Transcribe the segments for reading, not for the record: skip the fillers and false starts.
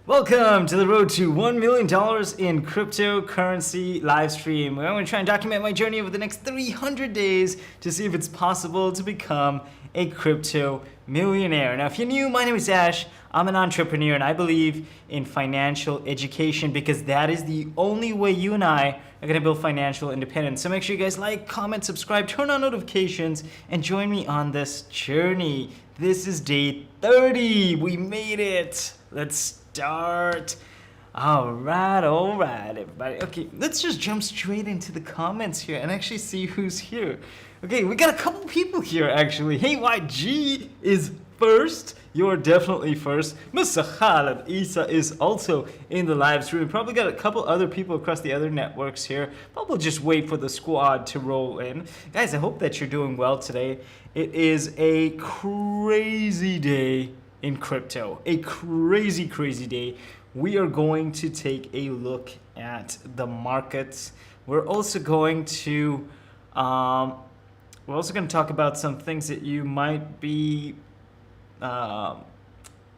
Welcome to the road to $1 million in cryptocurrency live stream. I'm going to try and document my journey over the next 300 days to see if it's possible to become a crypto millionaire. Now, if you're new, my name is Ash. I'm an entrepreneur and I believe in financial education because that is the only way you and I are going to build financial independence. So make sure you guys like, comment, subscribe, turn on notifications, and join me on this journey. This is day 30. We made it. Let's start. All right, everybody. Okay, let's just jump straight into the comments here and actually see who's here. Okay, we got a couple people here actually. Hey, YG is first. You're definitely first. Mr. Khaled Isa is also in the live stream. Probably got a couple other people across the other networks here. But we'll just wait for the squad to roll in. Guys, I hope that you're doing well today. It is a crazy day in crypto. A crazy day. We are going to take a look at the markets. We're also going to talk about some things that you might be that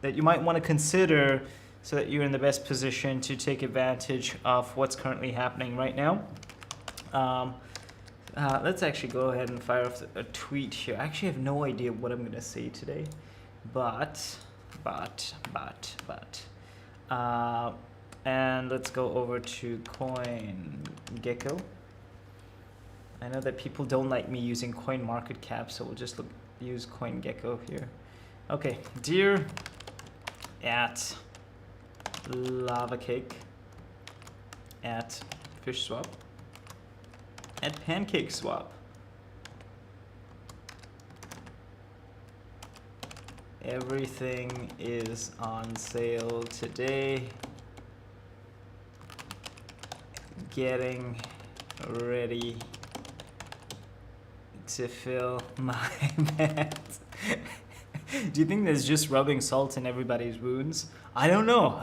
you might want to consider so that you're in the best position to take advantage of what's currently happening right now. Let's actually go ahead and fire off a tweet here. I actually have no idea what I'm going to say today, and let's go over to CoinGecko. I know that people don't like me using CoinMarketCap, so we'll just use CoinGecko here. Okay, dear at lavacake, at fish swap, at pancake swap. Everything is on sale today. Getting ready to fill my hands. Do you think there's just rubbing salt in everybody's wounds? I don't know.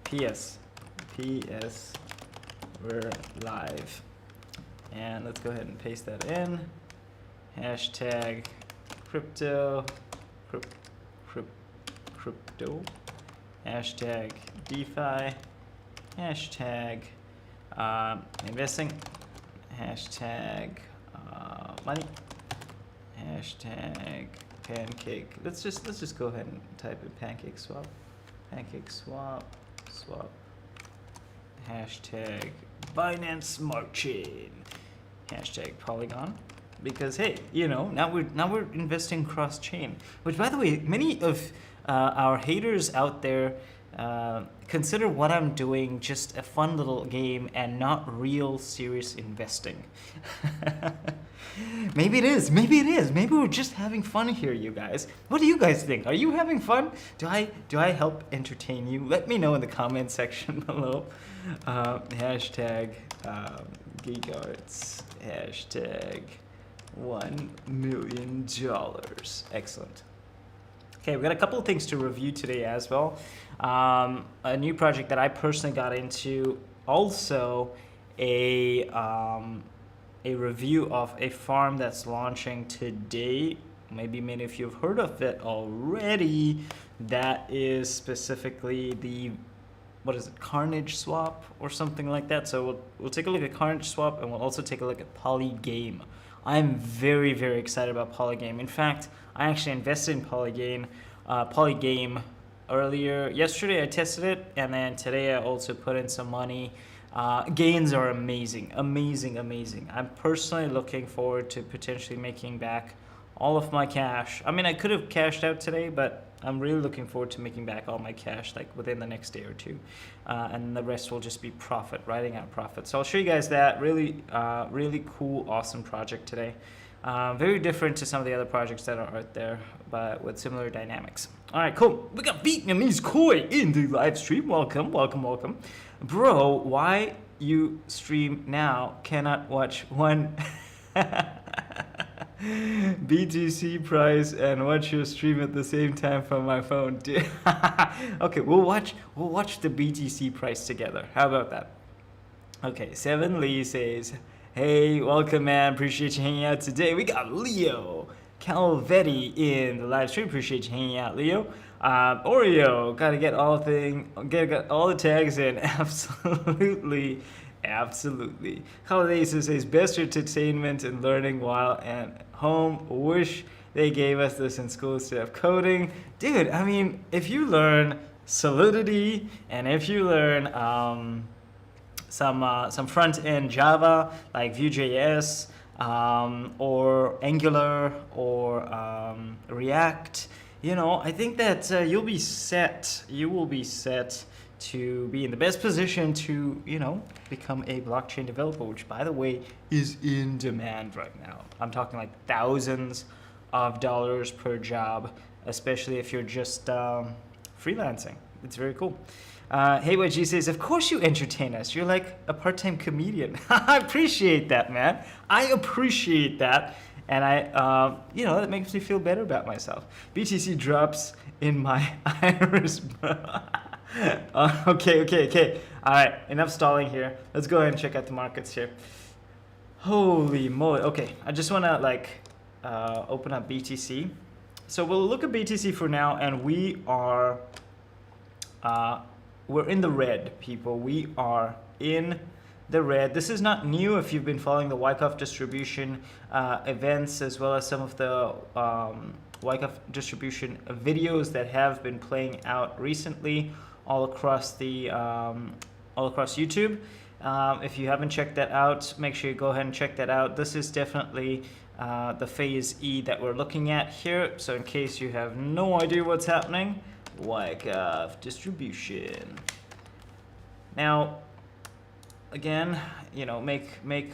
P.S. We're live. And let's go ahead and paste that in. Hashtag crypto. Hashtag DeFi. Hashtag investing. Hashtag money. Hashtag pancake. Let's just go ahead and type in pancake swap. Swap. Hashtag Binance Smart Chain. Hashtag Polygon. Because hey, now we're investing cross chain. Which, by the way, many of our haters out there consider what I'm doing just a fun little game and not real serious investing. Maybe it is. Maybe we're just having fun here, you guys. What do you guys think? Are you having fun? Do I help entertain you? Let me know in the comment section below. Hashtag Geek Arts. Hashtag $1 million. Excellent. Okay, we've got a couple of things to review today as well. A new project that I personally got into. Also, a review of a farm that's launching today. Maybe many of you have heard of it already. That is specifically the, Carnage Swap or something like that. So we'll take a look at Carnage Swap and we'll also take a look at Polygame. I'm very excited about Polygame. In fact, I actually invested in Polygame earlier. Yesterday I tested it, and then today I also put in some money. Gains are amazing. I'm personally looking forward to potentially making back all of my cash. I mean, I could have cashed out today, but I'm really looking forward to making back all my cash like within the next day or two. And the rest will just be profit, writing out profit. So I'll show you guys that. Really cool, awesome project today. Very different to some of the other projects that are out there, but with similar dynamics. All right, cool. We got Vietnamese Koi in the live stream. Welcome. Bro, why you stream now? Cannot watch one BTC price and watch your stream at the same time from my phone. Okay, we'll watch the BTC price together. How about that? Okay, Seven Lee says, hey, welcome, man. Appreciate you hanging out today. We got Leo. Calvetti in the live stream. Appreciate you hanging out, Leo. Oreo, gotta get all the tags in. Absolutely, absolutely. Holiday says best entertainment and learning while at home. Wish they gave us this in school instead of coding. Dude, I mean, if you learn Solidity and if you learn some front end Java like Vue.js or Angular or React, you know, I think that you'll be set. You will be set to be in the best position to, you know, become a blockchain developer, which, by the way, is in demand right now. I'm talking like thousands of dollars per job, especially if you're just freelancing. It's very cool. Hey, YG says, of course you entertain us. You're like a part-time comedian. I appreciate that, man. I appreciate that. And I, you know, that makes me feel better about myself. BTC drops in my iris. Okay. All right, enough stalling here. Let's go ahead and check out the markets here. Holy moly. Okay, I just want to like open up BTC. So we'll look at BTC for now, and we are, we're in the red, people. We are in the red. This is not new if you've been following the Wyckoff distribution events, as well as some of the Wyckoff distribution videos that have been playing out recently all across the all across YouTube. If you haven't checked that out, make sure you go ahead and check that out. This is definitely the phase E that we're looking at here. So in case you have no idea what's happening, Wyckoff distribution. Now, again, you know, make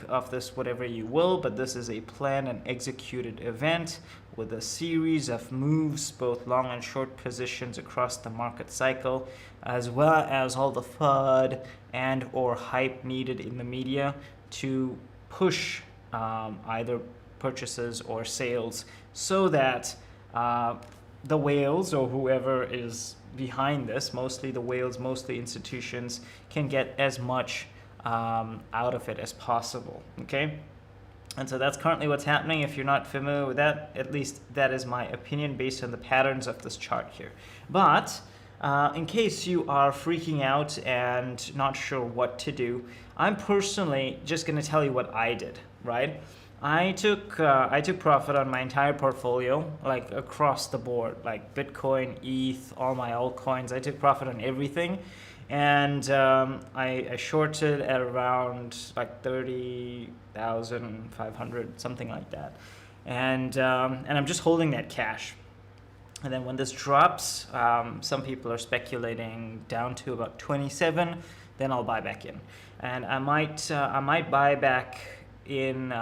of this whatever you will, but this is a planned and executed event with a series of moves, both long and short positions across the market cycle, as well as all the FUD and or hype needed in the media to push either purchases or sales, so that the whales or whoever is behind this, mostly the whales, mostly institutions, can get as much out of it as possible. Okay, and so that's currently what's happening. If you're not familiar with that, at least that is my opinion based on the patterns of this chart here. But in case you are freaking out and not sure what to do, I'm personally just going to tell you what I did, right? I took profit on my entire portfolio, like across the board, like Bitcoin, ETH, all my altcoins. I took profit on everything, and I shorted at around like 30,500, something like that, and I'm just holding that cash. And then when this drops, some people are speculating down to about 27, then I'll buy back in, and I might buy back in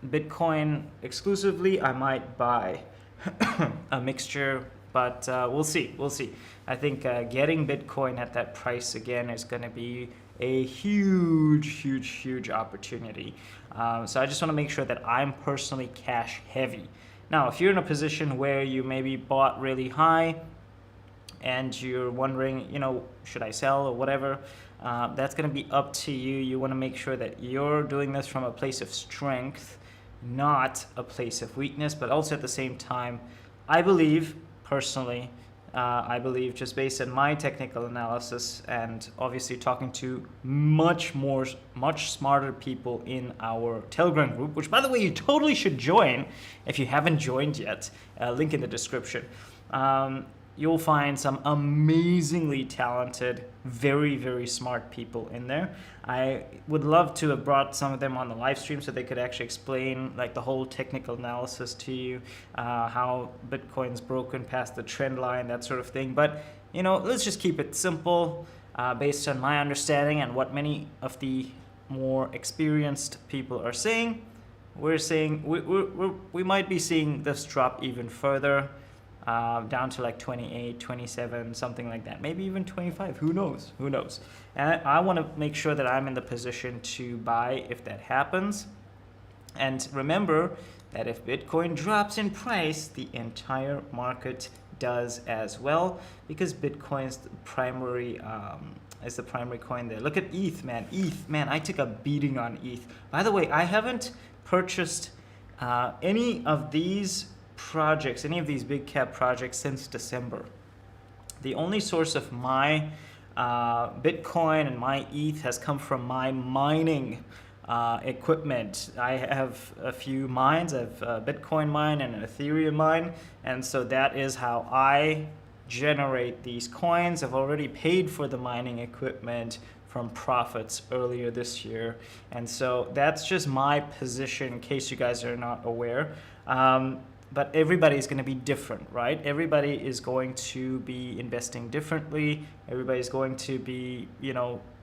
Bitcoin exclusively. I might buy a mixture, but we'll see. I think getting Bitcoin at that price again is going to be a huge opportunity. So I just want to make sure that I'm personally cash heavy. Now, if you're in a position where you maybe bought really high and you're wondering, you know, should I sell or whatever, that's going to be up to you. You want to make sure that you're doing this from a place of strength, not a place of weakness. But also at the same time, I believe personally, just based on my technical analysis and obviously talking to much smarter people in our Telegram group, which, by the way, you totally should join if you haven't joined yet. Link in the description. You'll find some amazingly talented, very smart people in there. I would love to have brought some of them on the live stream so they could actually explain like the whole technical analysis to you, how Bitcoin's broken past the trend line, that sort of thing. But, you know, let's just keep it simple based on my understanding and what many of the more experienced people are saying. We're saying we might be seeing this drop even further. Down to like 28, 27, something like that. Maybe even 25. Who knows? And I want to make sure that I'm in the position to buy if that happens. And remember that if Bitcoin drops in price, the entire market does as well, because Bitcoin's the primary is the primary coin there. Look at ETH, man. I took a beating on ETH. By the way, I haven't purchased any of these projects, any of these big cap projects since December. The only source of my Bitcoin and my ETH has come from my mining equipment. I have a few mines. I have a Bitcoin mine and an Ethereum mine, and so that is how I generate these coins. I've already paid for the mining equipment from profits earlier this year, and so that's just my position in case you guys are not aware. But everybody's going to be different, right? Everybody is going to be investing differently. Everybody's going to be,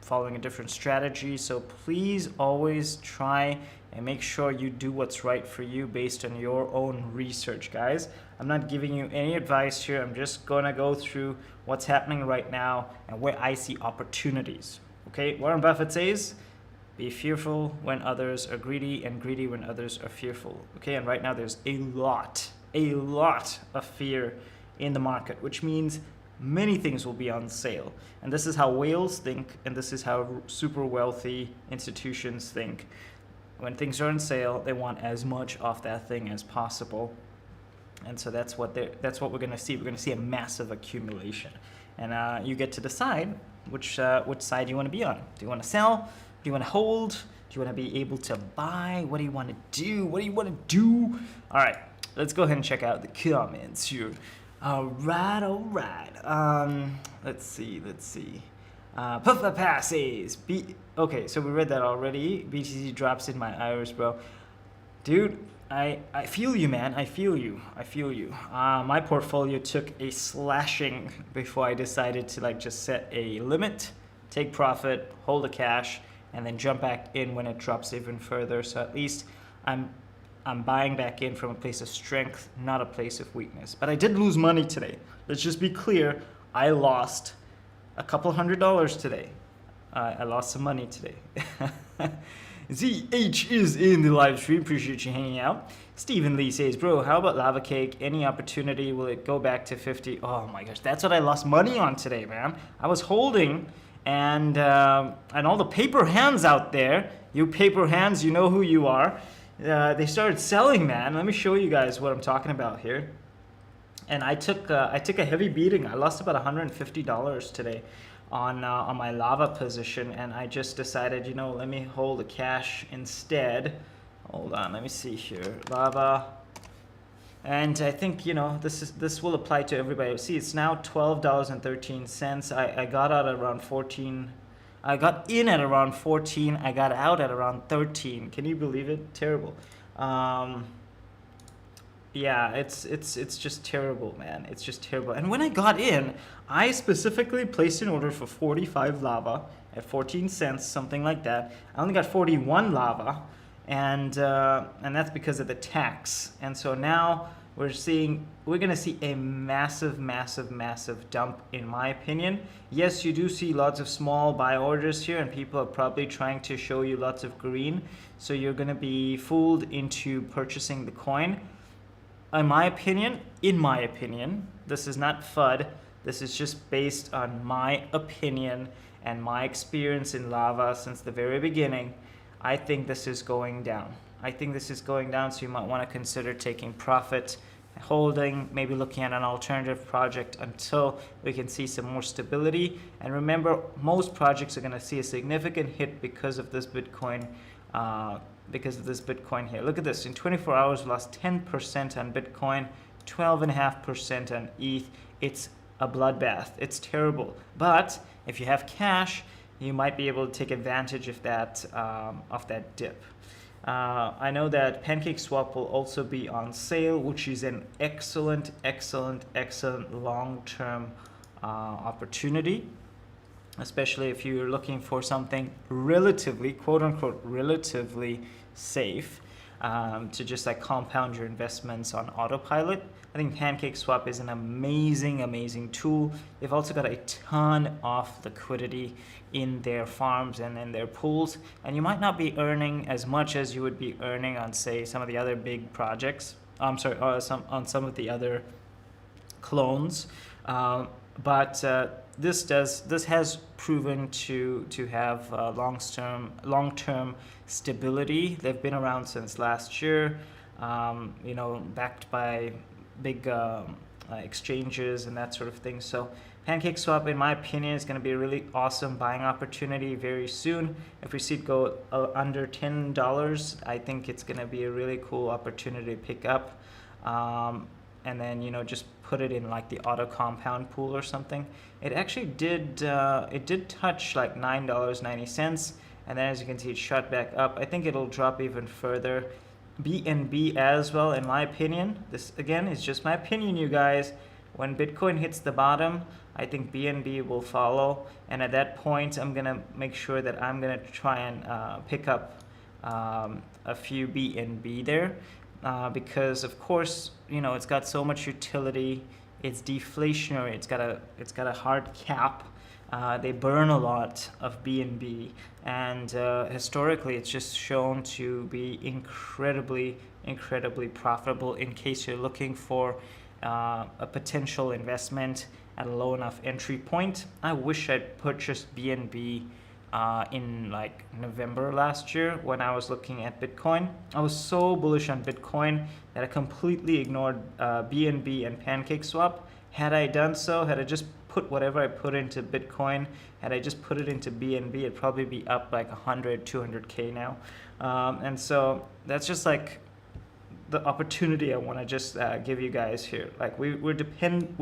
following a different strategy. So please always try and make sure you do what's right for you based on your own research, guys. I'm not giving you any advice here. I'm just going to go through what's happening right now and where I see opportunities. Okay, Warren Buffett says, be fearful when others are greedy and greedy when others are fearful. Okay, and right now there's a lot of fear in the market, which means many things will be on sale. And this is how whales think, and this is how super wealthy institutions think. When things are on sale, they want as much off that thing as possible. And so that's what we're going to see. We're going to see a massive accumulation. And you get to decide which side you want to be on. Do you want to sell? Do you want to hold? Do you want to be able to buy? What do you want to do? What do you want to do? All right, let's go ahead and check out the comments here. All right. Let's see. Puffa passes. Okay, so we read that already. BTC drops in my iris, bro. Dude, I feel you, man. I feel you. My portfolio took a slashing before I decided to just set a limit, take profit, hold the cash, and then jump back in when it drops even further. So at least I'm buying back in from a place of strength, not a place of weakness. But I did lose money today. Let's just be clear. I lost a couple $100 today. I lost some money today. ZH is in the live stream. Appreciate you hanging out. Stephen Lee says, bro, how about lavacake? Any opportunity? Will it go back to 50? Oh my gosh, that's what I lost money on today, man. I was holding, and all the paper hands out there, you paper hands, you know who you are. They started selling, man. Let me show you guys what I'm talking about here. And I took a heavy beating. I lost about $150 today on my lava position, and I just decided, let me hold the cash instead. Hold on, let me see here, lava. And I think this will apply to everybody. See, it's now $12.13. I got out at around 14. I got in at around 14. I got out at around 13. Can you believe it? Terrible. Yeah, it's just terrible, man. It's just terrible. And when I got in, I specifically placed an order for 45 lava at 14 cents, something like that. I only got 41 lava, and that's because of the tax. And so now we're gonna see a massive dump, in my opinion. Yes, you do see lots of small buy orders here, and people are probably trying to show you lots of green. So you're gonna be fooled into purchasing the coin. In my opinion, this is not FUD. This is just based on my opinion and my experience in lava since the very beginning. I think this is going down. So you might want to consider taking profit, holding, maybe looking at an alternative project until we can see some more stability. And remember, most projects are going to see a significant hit because of this Bitcoin. Here. Look at this. In 24 hours, we lost 10% on Bitcoin, 12.5% on ETH. It's a bloodbath. It's terrible. But if you have cash, you might be able to take advantage of that dip. I know that Pancake Swap will also be on sale, which is an excellent long-term opportunity, especially if you're looking for something relatively, quote-unquote, relatively safe, to just compound your investments on autopilot. I think Pancake Swap is an amazing tool. They've also got a ton of liquidity in their farms and in their pools, and you might not be earning as much as you would be earning on, say, some of the other big projects. On some of the other clones, but this has proven to have long-term stability. They've been around since last year. you know, backed by big exchanges and that sort of thing. So Pancake Swap, in my opinion, is going to be a really awesome buying opportunity very soon. If we see it go under $10, I think it's going to be a really cool opportunity to pick up. And then, you know, just put it in like the auto compound pool or something. It actually did touch like $9.90, and then as you can see, it shot back up. I think it'll drop even further. BNB as well, in my opinion. This again is just my opinion, you guys. When Bitcoin hits the bottom, I think BNB will follow, and at that point, I'm gonna make sure that I'm gonna try and pick up a few BNB there. Because of course, you know, it's got so much utility. It's deflationary. It's got a hard cap. They burn a lot of BNB, and historically, it's just shown to be incredibly profitable. In case you're looking for a potential investment at a low enough entry point, I wish I'd purchased BNB. In like November last year when I was looking at Bitcoin. I was so bullish on Bitcoin that I completely ignored BNB and Pancake Swap. Had I done so, had I just put whatever I put into Bitcoin, had I just put it into BNB, it'd probably be up like 100, 200K now. And so that's just like the opportunity I want to just give you guys here. Like we're depending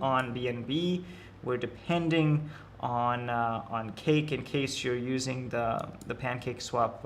on BNB, we're depending on Cake in case you're using the Pancake Swap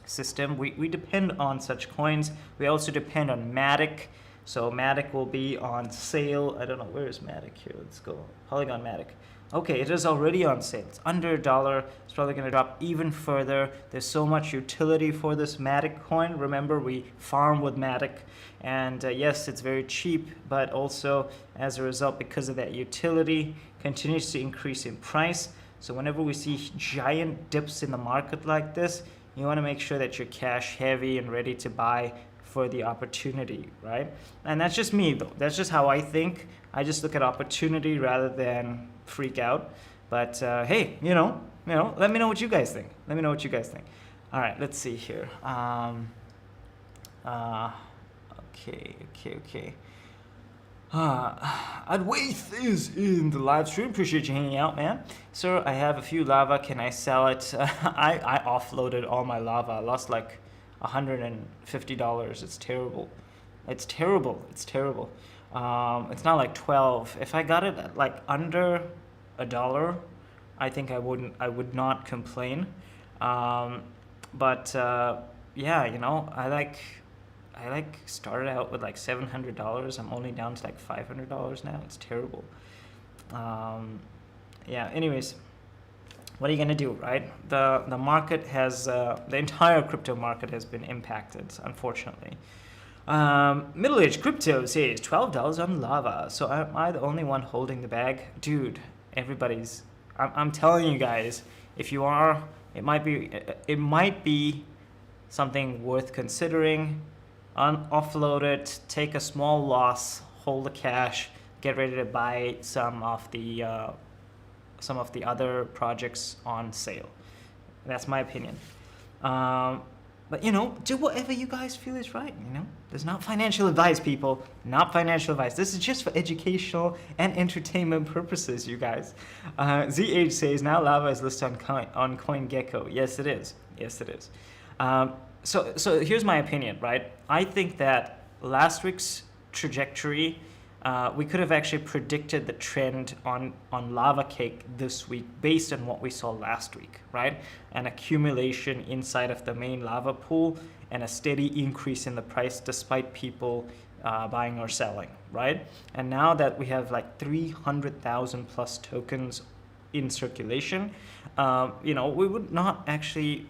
system. We depend on such coins. We also depend on Matic. So Matic will be on sale. I don't know, where is Matic here? Let's go. Polygon Matic. Okay, it is already on sale. It's under $1. It's probably going to drop even further. There's so much utility for this Matic coin. Remember, we farm with Matic. And yes, it's very cheap, but also as a result, because of that utility, continues to increase in price. So whenever we see giant dips in the market like this, you want to make sure that you're cash heavy and ready to buy for the opportunity, right? And that's just me, though. That's just how I think. I just look at opportunity rather than freak out. But hey, you know, let me know what you guys think. Let me know what you guys think. All right, let's see here. Okay. Adwaith is in the live stream. Appreciate you hanging out, man. Sir, I have a few lava. Can I sell it? I offloaded all my lava. I lost like $150. It's terrible. It's terrible. It's not like 12. If I got it at like under $1, I think I would not complain. But yeah, you know, I started out with like $700. I'm only down to like $500 now. It's terrible. Yeah, anyways, what are you gonna do, right? The market has the entire crypto market has been impacted, unfortunately. Middle-aged crypto says $12 on lava. So am I the only one holding the bag? Dude, everybody's. I'm telling you guys, if you are, it might be something worth considering. Offload it, take a small loss, hold the cash, get ready to buy some of the other projects on sale. That's my opinion. But you know, do whatever you guys feel is right. You know, there's not financial advice, people. Not financial advice. This is just for educational and entertainment purposes, you guys. ZH says now lava is listed on CoinGecko. Yes, it is. So here's my opinion, right? I think that last week's trajectory, we could have actually predicted the trend on lavacake this week based on what we saw last week, right? An accumulation inside of the main lava pool and a steady increase in the price despite people buying or selling, right? And now that we have like 300,000 plus tokens in circulation, you know, we're not actually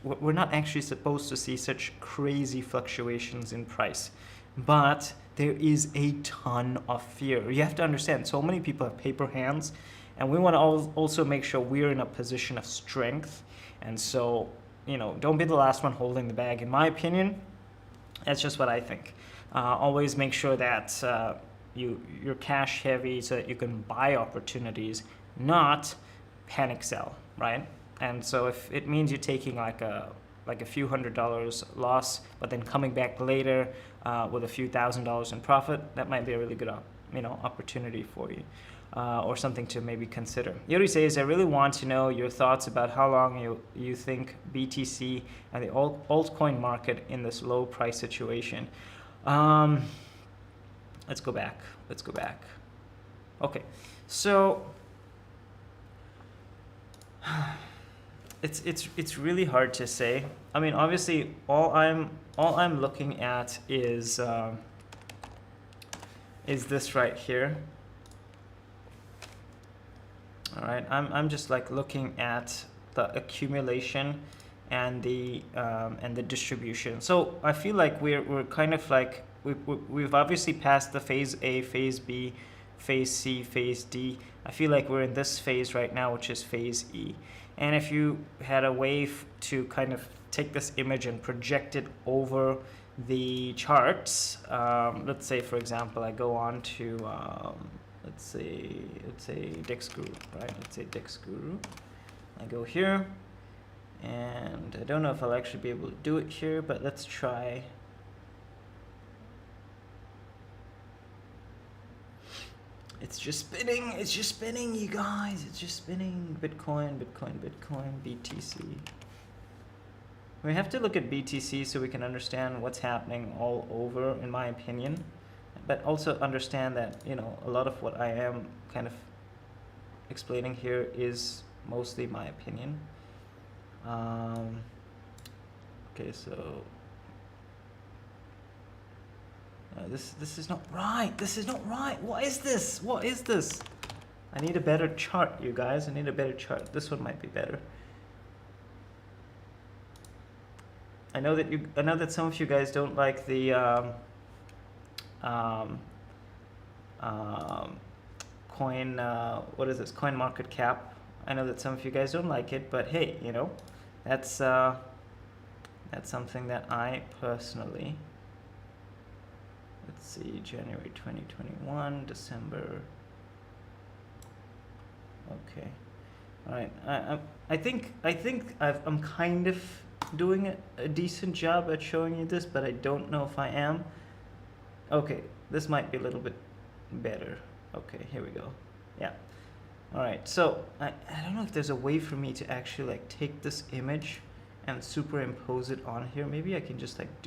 supposed to see such crazy fluctuations in price, but there is a ton of fear. You have to understand, so many people have paper hands, and we want to also make sure we're in a position of strength. And so, you know, don't be the last one holding the bag. In my opinion, that's just what I think. Always make sure that you're cash heavy so that you can buy opportunities, not panic sell, right? And so if it means you're taking like a like a few $100 loss, but then coming back later with a few $1,000s in profit, that might be a really good opportunity for you. Or something to maybe consider. Yuri says, I really want to know your thoughts about how long you think BTC and the altcoin market in this low price situation. Let's go back. Okay, so it's really hard to say. I mean, obviously, all I'm looking at is this right here. All right, I'm just like looking at the accumulation and the distribution. So I feel like we're kind of like we've obviously passed the phase A, phase B, phase C, phase D. I feel like we're in this phase right now, which is phase E. And if you had a way to kind of take this image and project it over the charts, let's say for example I go on to let's say Dex Guru, right? Let's say Dex Guru. I go here, and I don't know if I'll actually be able to do it here, but let's try. It's just spinning, you guys. It's just spinning. Bitcoin, BTC. We have to look at BTC so we can understand what's happening all over, in my opinion. But also understand that, a lot of what I am kind of explaining here is mostly my opinion. Okay, so this is not right. This is not right. What is this? What is this? I need a better chart, you guys. I need a better chart. This one might be better. I know that some of you guys don't like the coin, what is this, coin market cap. I know that some of you guys don't like it, but hey, that's something that I personally, let's see, January 2021, December. Okay, all right. I think I'm kind of doing a decent job at showing you this, but I don't know if I am. Okay, this might be a little bit better. Okay, here we go. Yeah. All right, so I don't know if there's a way for me to actually like take this image and superimpose it on here. Maybe I can just like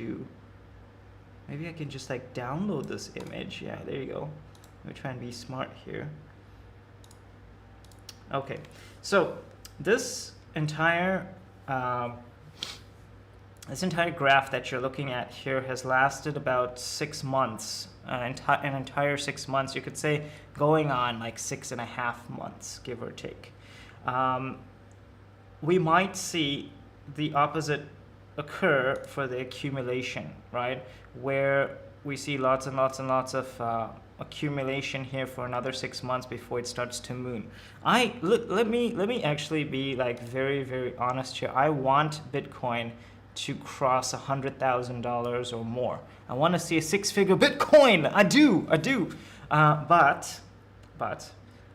download this image. Yeah, there you go. Let me try and be smart here. Okay, so this entire graph that you're looking at here has lasted about 6 months, an entire 6 months. You could say going on like 6.5 months, give or take. We might see the opposite occur for the accumulation, right? Where we see lots and lots and lots of accumulation here for another 6 months before it starts to moon. Let me actually be like very, very honest here. I want Bitcoin to cross $100,000 or more. I want to see a 6-figure Bitcoin. I do. But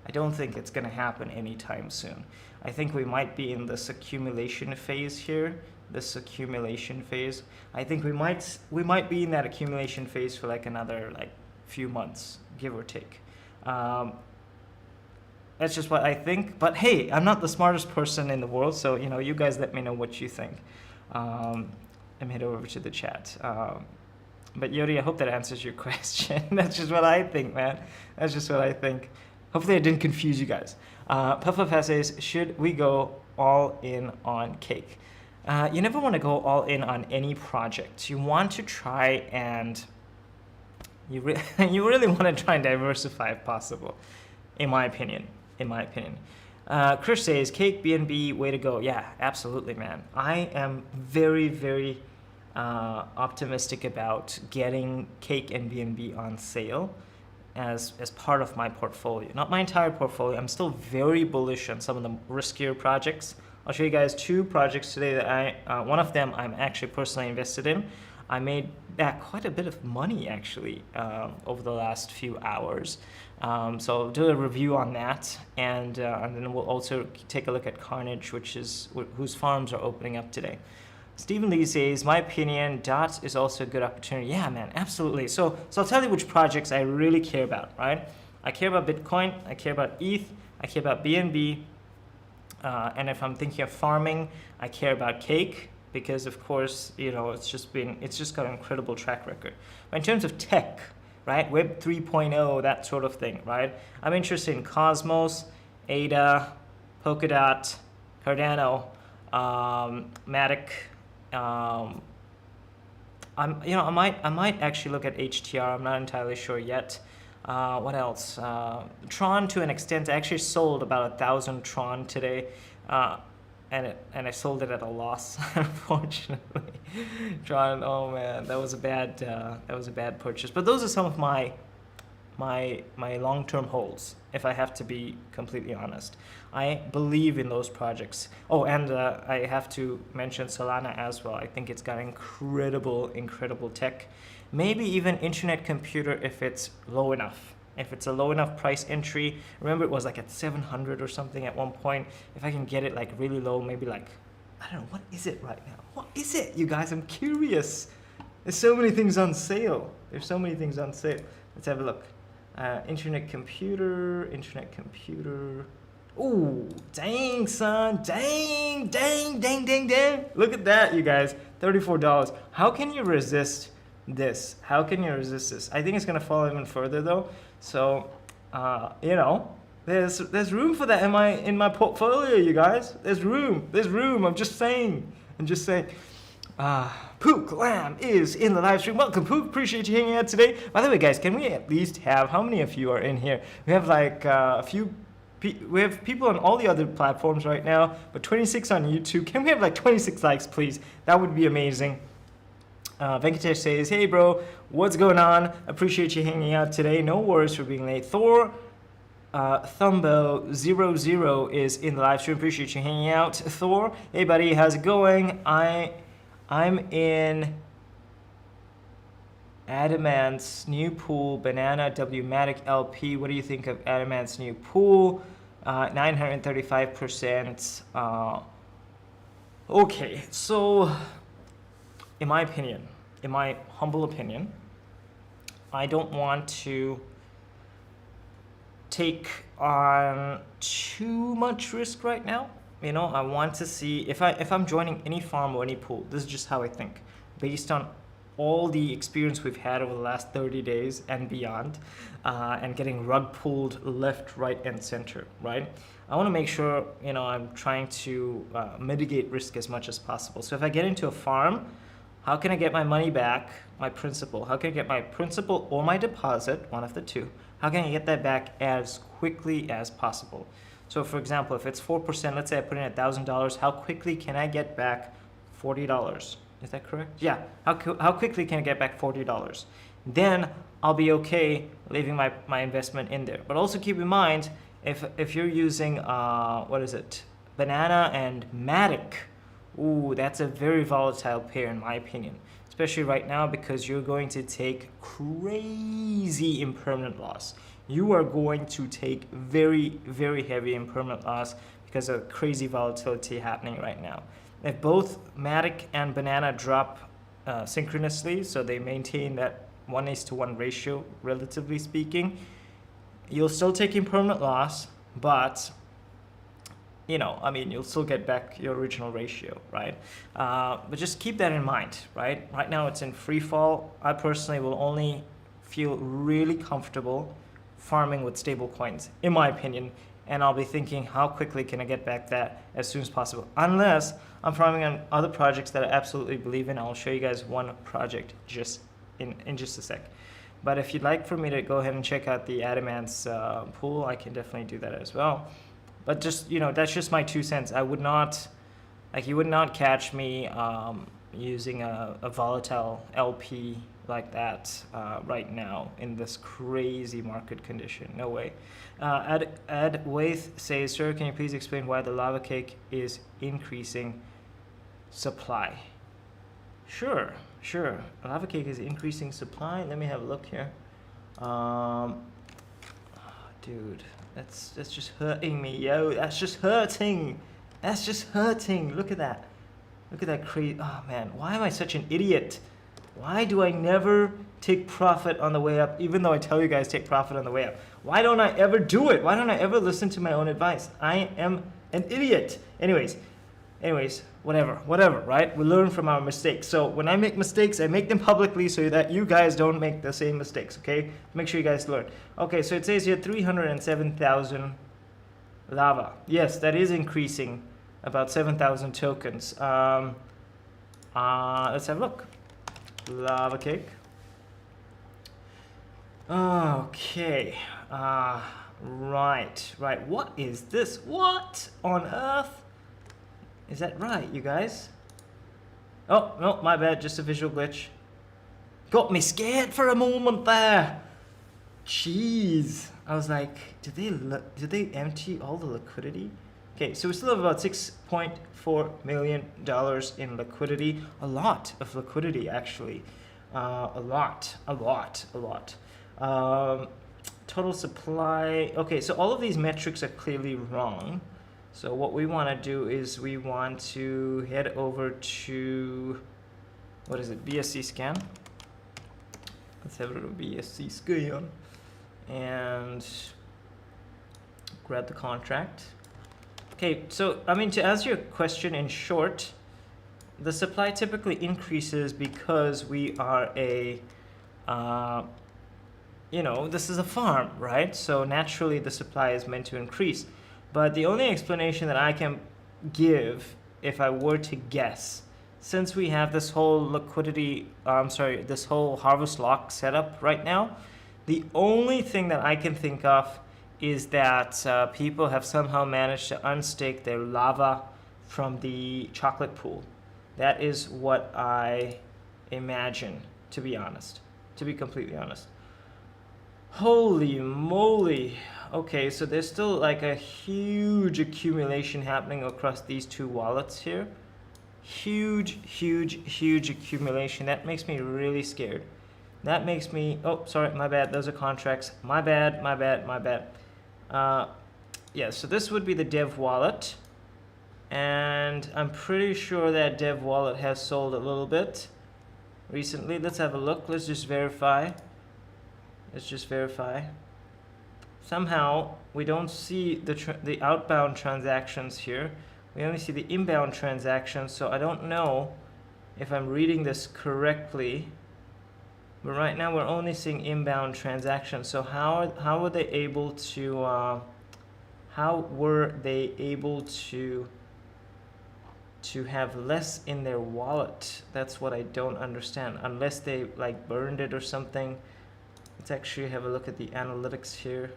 I don't think it's going to happen anytime soon. I think we might be in this accumulation phase here. I think we might be in that accumulation phase for like another like few months, give or take. That's just what I think. But hey, I'm not the smartest person in the world, so you guys let me know what you think. Let me head over to the chat. But Yuri, I hope that answers your question. That's just what I think, man. That's just what I think. Hopefully I didn't confuse you guys. Puff says, should we go all in on cake? You never want to go all in on any project. You want to try and you really want to try and diversify if possible, in my opinion. Chris says, Cake BNB, way to go. Yeah, absolutely, man. I am very, very optimistic about getting Cake and BNB on sale as part of my portfolio. Not my entire portfolio. I'm still very bullish on some of the riskier projects. I'll show you guys 2 projects today that one of them I'm actually personally invested in. I made back quite a bit of money actually over the last few hours. So I'll do a review on that, and then we'll also take a look at Carnage, whose farms are opening up today. Stephen Lee says, my opinion, DOT is also a good opportunity. Yeah, man, absolutely. So I'll tell you which projects I really care about, right? I care about Bitcoin, I care about ETH, I care about BNB, and if I'm thinking of farming, I care about Cake, because of course, you know, it's just got an incredible track record. But in terms of tech, right, Web 3.0, that sort of thing, right? I'm interested in Cosmos, ADA, Polkadot, Cardano, Matic. I might actually look at HTR. I'm not entirely sure yet. What else? Tron, to an extent. I actually sold about 1,000 Tron today, and I sold it at a loss, unfortunately. Tron, oh man, that was a bad purchase. But those are some of my long-term holds, if I have to be completely honest. I believe in those projects. Oh, and I have to mention Solana as well. I think it's got incredible tech. Maybe even internet computer if it's low enough. If it's a low enough price entry. Remember it was like at 700 or something at one point. If I can get it like really low, maybe like, I don't know, what is it right now? What is it, you guys? I'm curious. There's so many things on sale. Let's have a look. Internet computer. Ooh, dang, son. Dang. Look at that, you guys. $34. How can you resist this? I think it's gonna fall even further though. So, you know, there's room for that in my portfolio, you guys. There's room. I'm just saying. Pook Lamb is in the live stream. Welcome, Pook. Appreciate you hanging out today. By the way, guys, can we at least have, how many of you are in here? We have like we have people on all the other platforms right now, but 26 on YouTube. Can we have like 26 likes, please? That would be amazing. Venkatesh says, hey, bro, what's going on? Appreciate you hanging out today. No worries for being late. Thor Thumbo00 is in the live stream. Appreciate you hanging out. Thor, hey, buddy, how's it going? I'm in Adamant's new pool, Banana W Matic LP. What do you think of Adamant's new pool? 935%. Okay, so in my humble opinion, I don't want to take on too much risk right now. You know, I want to see if I'm joining any farm or any pool. This is just how I think, based on all the experience we've had over the last 30 days and beyond, and getting rug pulled left, right, and center, right? I want to make sure, you know, I'm trying to mitigate risk as much as possible. So if I get into a farm, how can I get my money back, my principal? How can I get my principal or my deposit, one of the two? How can I get that back as quickly as possible? So for example, if it's 4%, let's say I put in $1,000, how quickly can I get back $40? Is that correct? Yeah, how quickly can I get back $40? Then I'll be okay leaving my investment in there. But also keep in mind, if you're using, Banana and Matic, ooh, that's a very volatile pair in my opinion. Especially right now because you're going to take crazy impermanent loss. You are going to take very, very heavy impermanent loss because of crazy volatility happening right now. If both Matic and Banana drop synchronously, so they maintain that 1:1 ratio, relatively speaking, you'll still take impermanent loss, but you know, I mean, you'll still get back your original ratio, right? But just keep that in mind, right? Right now it's in free fall. I personally will only feel really comfortable farming with stable coins, in my opinion, and I'll be thinking, how quickly can I get back that as soon as possible? Unless I'm farming on other projects that I absolutely believe in. I'll show you guys one project just in just a sec. But if you'd like for me to go ahead and check out the Adamant's pool, I can definitely do that as well. But just, you know, that's just my 2 cents. I would not, like, you would not catch me using a volatile LP like that right now in this crazy market condition. No way. Ed Waith says, sir, can you please explain why the lavacake is increasing supply? Sure. Lavacake is increasing supply. Let me have a look here. Dude, that's just hurting me, yo. That's just hurting. Look at that. Look at that crazy. Oh man, why am I such an idiot? Why do I never take profit on the way up, even though I tell you guys take profit on the way up? Why don't I ever do it? Why don't I ever listen to my own advice? I am an idiot. Anyways, whatever, right? We learn from our mistakes. So when I make mistakes, I make them publicly so that you guys don't make the same mistakes, okay? Make sure you guys learn. Okay, so it says here 307,000 lava. Yes, that is increasing about 7,000 tokens. Let's have a look. Lava cake. Okay. Right. What is this? What on earth? Is that right, you guys? Oh, no, my bad. Just a visual glitch. Got me scared for a moment there. Jeez. I was like, did they empty all the liquidity? Okay, so we still have about $6.4 million in liquidity. A lot of liquidity, actually. A lot. Total supply. Okay, so all of these metrics are clearly wrong. So what we want to do is we want to head over to, what is it, BSC scan. Let's have a little BSC scan and grab the contract. Okay, so I mean, to answer your question in short, the supply typically increases because we are a, this is a farm, right? So naturally the supply is meant to increase. But the only explanation that I can give, if I were to guess, since we have this whole this whole harvest lock setup right now, the only thing that I can think of is that people have somehow managed to unstake their lava from the chocolate pool. That is what I imagine, to be completely honest. Holy moly. Okay, so there's still like a huge accumulation happening across these two wallets here. Huge accumulation. That makes me really scared. That makes me, oh, sorry, my bad. Those are contracts. My bad. Yeah, so this would be the dev wallet. And I'm pretty sure that dev wallet has sold a little bit recently. Let's have a look. Let's just verify. Somehow we don't see the outbound transactions here. We only see the inbound transactions, so I don't know if I'm reading this correctly. But right now we're only seeing inbound transactions. So how were they able to have less in their wallet? That's what I don't understand. Unless they like burned it or something. Let's actually have a look at the analytics here.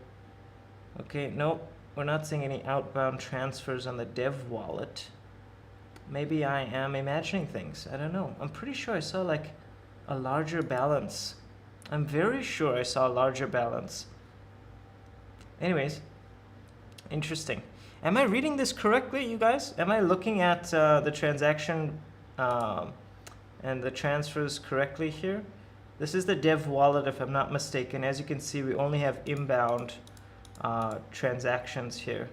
Okay, nope, we're not seeing any outbound transfers on the dev wallet. Maybe I am imagining things. I don't know. I'm pretty sure I saw like a larger balance. I'm very sure I saw a larger balance. Anyways, interesting. Am I reading this correctly, you guys? Am I looking at the transaction and the transfers correctly here? This is the dev wallet, if I'm not mistaken. As you can see, we only have inbound transactions here.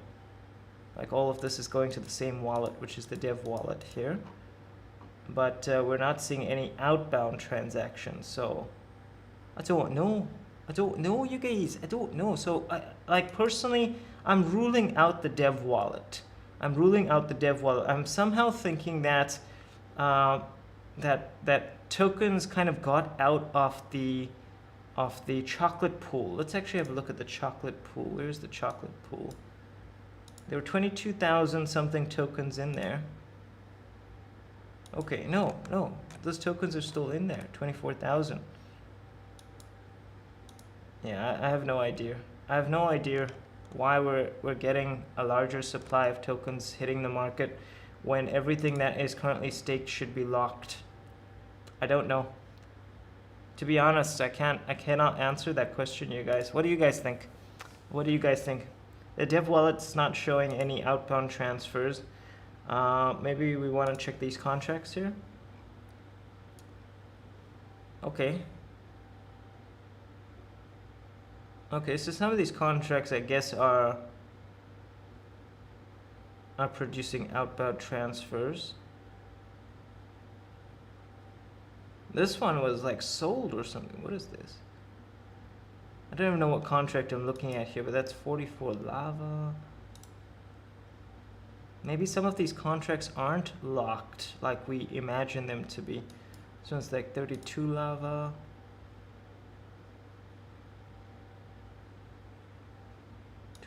Like all of this is going to the same wallet, which is the dev wallet here. But we're not seeing any outbound transactions. So I don't know, you guys. I don't know. So like personally, I'm ruling out the dev wallet. I'm somehow thinking that that tokens kind of got out of the chocolate pool. Let's actually have a look at the chocolate pool. Where's the chocolate pool? There were 22,000 something tokens in there. Okay, no, those tokens are still in there. 24,000. Yeah, I have no idea. Why we're getting a larger supply of tokens hitting the market when everything that is currently staked should be locked. I don't know. To be honest, I cannot answer that question, you guys. What do you guys think? The dev wallet's not showing any outbound transfers. Maybe we want to check these contracts here. Okay, so some of these contracts, I guess, are producing outbound transfers. This one was like sold or something. What is this? I don't even know what contract I'm looking at here, but that's 44 lava. Maybe some of these contracts aren't locked like we imagine them to be. This one's like 32 lava.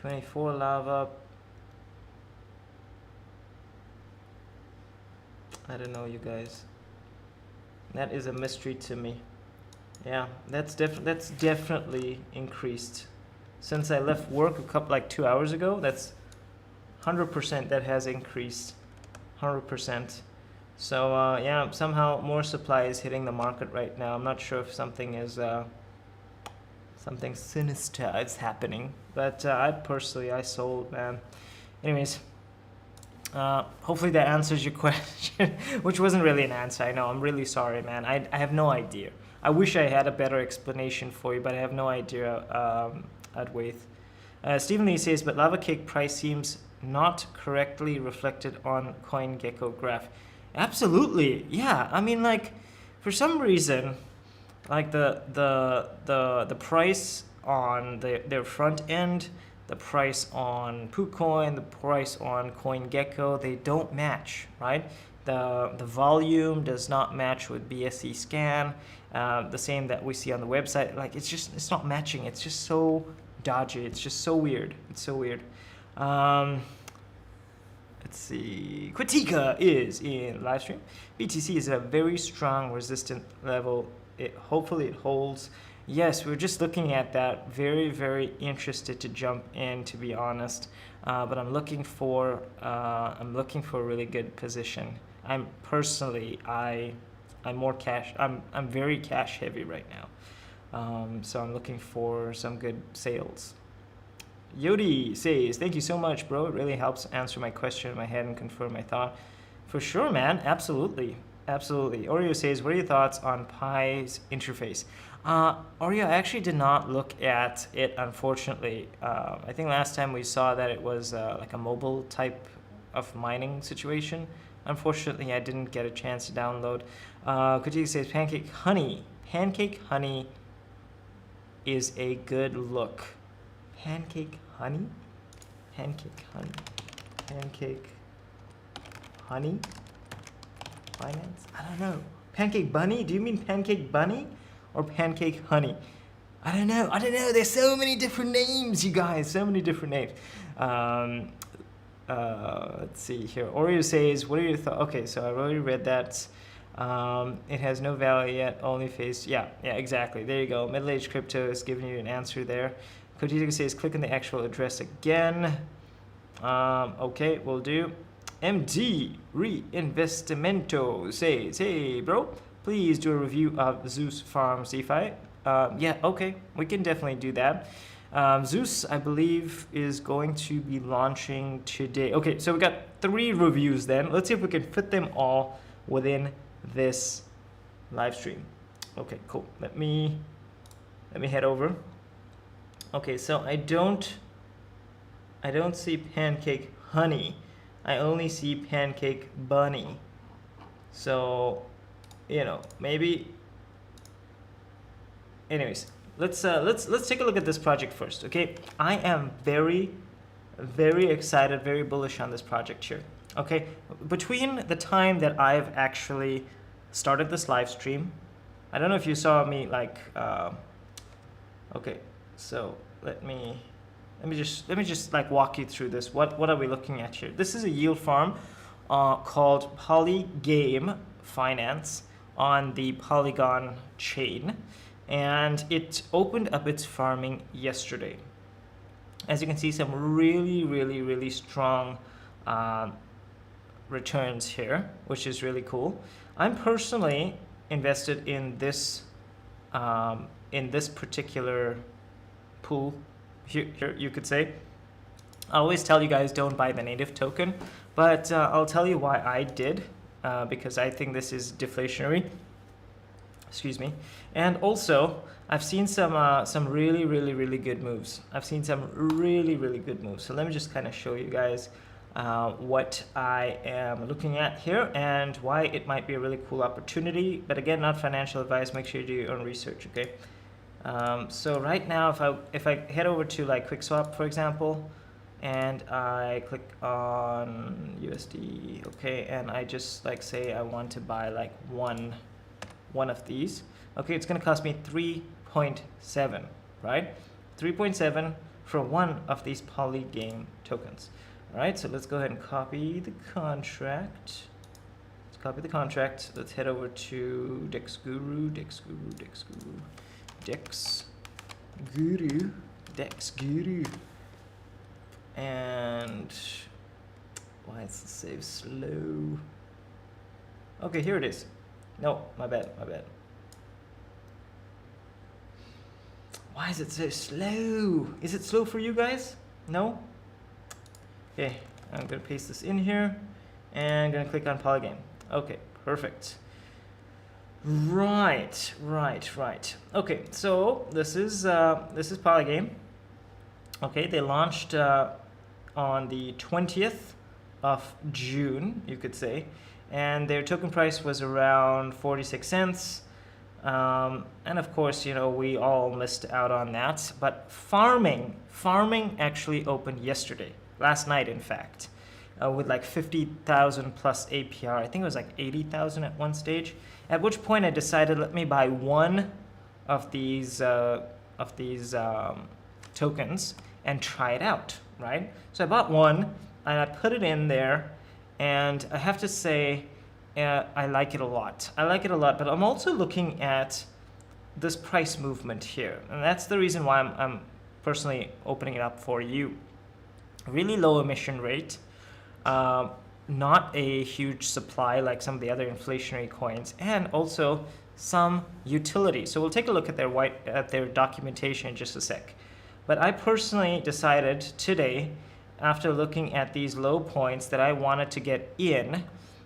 $24 lava. I don't know, you guys. That is a mystery to me. Yeah, that's definitely increased since I left work like 2 hours ago. That's 100% that has increased, 100%. So yeah, somehow more supply is hitting the market right now. I'm not sure if something is something sinister is happening, but I sold, man. Anyways, hopefully that answers your question, which wasn't really an answer. I know, I'm really sorry, man. I have no idea. I wish I had a better explanation for you, but I have no idea. Adwaith. Stephen Lee says, but lavacake price seems not correctly reflected on CoinGecko graph. Absolutely, yeah. I mean, like, for some reason, like the price on their front end, the price on PooCoin, the price on CoinGecko, they don't match, right? The volume does not match with BSC scan. The same that we see on the website. Like, it's not matching. It's just so dodgy. It's just so weird. It's so weird. Let's see. Critica is in live stream. BTC is at a very strong resistant level. Hopefully it holds. Yes, we're just looking at that. Very, very interested to jump in, to be honest. But I'm looking for a really good position. I'm more cash. I'm very cash heavy right now. So I'm looking for some good sales. Yodi says, thank you so much, bro. It really helps answer my question in my head and confirm my thought. For sure, man. Absolutely. Absolutely. Oreo says, what are your thoughts on Pi's interface? Oreo, I actually did not look at it, unfortunately. I think last time we saw that it was like a mobile type of mining situation. Unfortunately, I didn't get a chance to download. Kojiki says, Pancake Honey. Pancake Honey is a good look. Pancake Honey? Pancake Honey. Pancake Honey? Finance? I don't know. Pancake Bunny? Do you mean Pancake Bunny or Pancake Honey? I don't know. There's so many different names, you guys. So many different names. Let's see here. Oreo says, what are your thoughts? Okay, so I've already read that. It has no value yet, only face. Yeah, exactly. There you go. Middle-aged crypto is giving you an answer there. Kojika says, click on the actual address again. Okay, will do. MD Reinvestimento says, hey, bro, please do a review of Zeus Farms DeFi. Yeah, okay, we can definitely do that. Zeus, I believe, is going to be launching today. Okay, so we got 3 reviews then. Let's see if we can fit them all within this live stream. Okay, cool. Let me head over. Okay, so I don't see Pancake Honey. I only see Pancake Bunny. So, maybe. Anyways, let's take a look at this project first, okay? I am very, very excited, very bullish on this project here. Okay, between the time that I've actually started this live stream, I don't know if you saw me like. Okay, so let me just like walk you through this. What are we looking at here? This is a yield farm called Polygame Finance on the Polygon chain, and it opened up its farming yesterday. As you can see, some really strong returns here, which is really cool. I'm personally invested in this particular pool here, you could say. I always tell you guys don't buy the native token, but I'll tell you why I did, because I think this is deflationary. Excuse me. And also, I've seen some really good moves. So let me just kind of show you guys. what I am looking at here and why it might be a really cool opportunity. But again, not financial advice. Make sure you do your own research, okay? So right now, if I head over to like QuickSwap, for example, and I click on USD, okay, and I just like say I want to buy like one of these, okay, it's gonna cost me 3.7, right? 3.7 for one of these Polygame tokens. All right, so let's go ahead and copy the contract. Let's copy the contract. Let's head over to DexGuru. And why is the save slow? Okay, here it is. No, my bad. Why is it so slow? Is it slow for you guys? No? Okay, I'm gonna paste this in here and I'm gonna click on Polygame. Okay, perfect. Right. Okay, so this is Polygame. Okay, they launched on the 20th of June, you could say, and their token price was around 46 cents. And of course, you know, we all missed out on that. But farming actually opened yesterday, last night, in fact, with like 50,000 plus APR. I think it was like 80,000 at one stage. At which point I decided, let me buy one of these tokens and try it out, right? So I bought one and I put it in there, and I have to say, I like it a lot. But I'm also looking at this price movement here, and that's the reason why I'm personally opening it up for you. Really low emission rate, not a huge supply like some of the other inflationary coins, and also some utility. So we'll take a look at their documentation in just a sec. But I personally decided today, after looking at these low points, that I wanted to get in.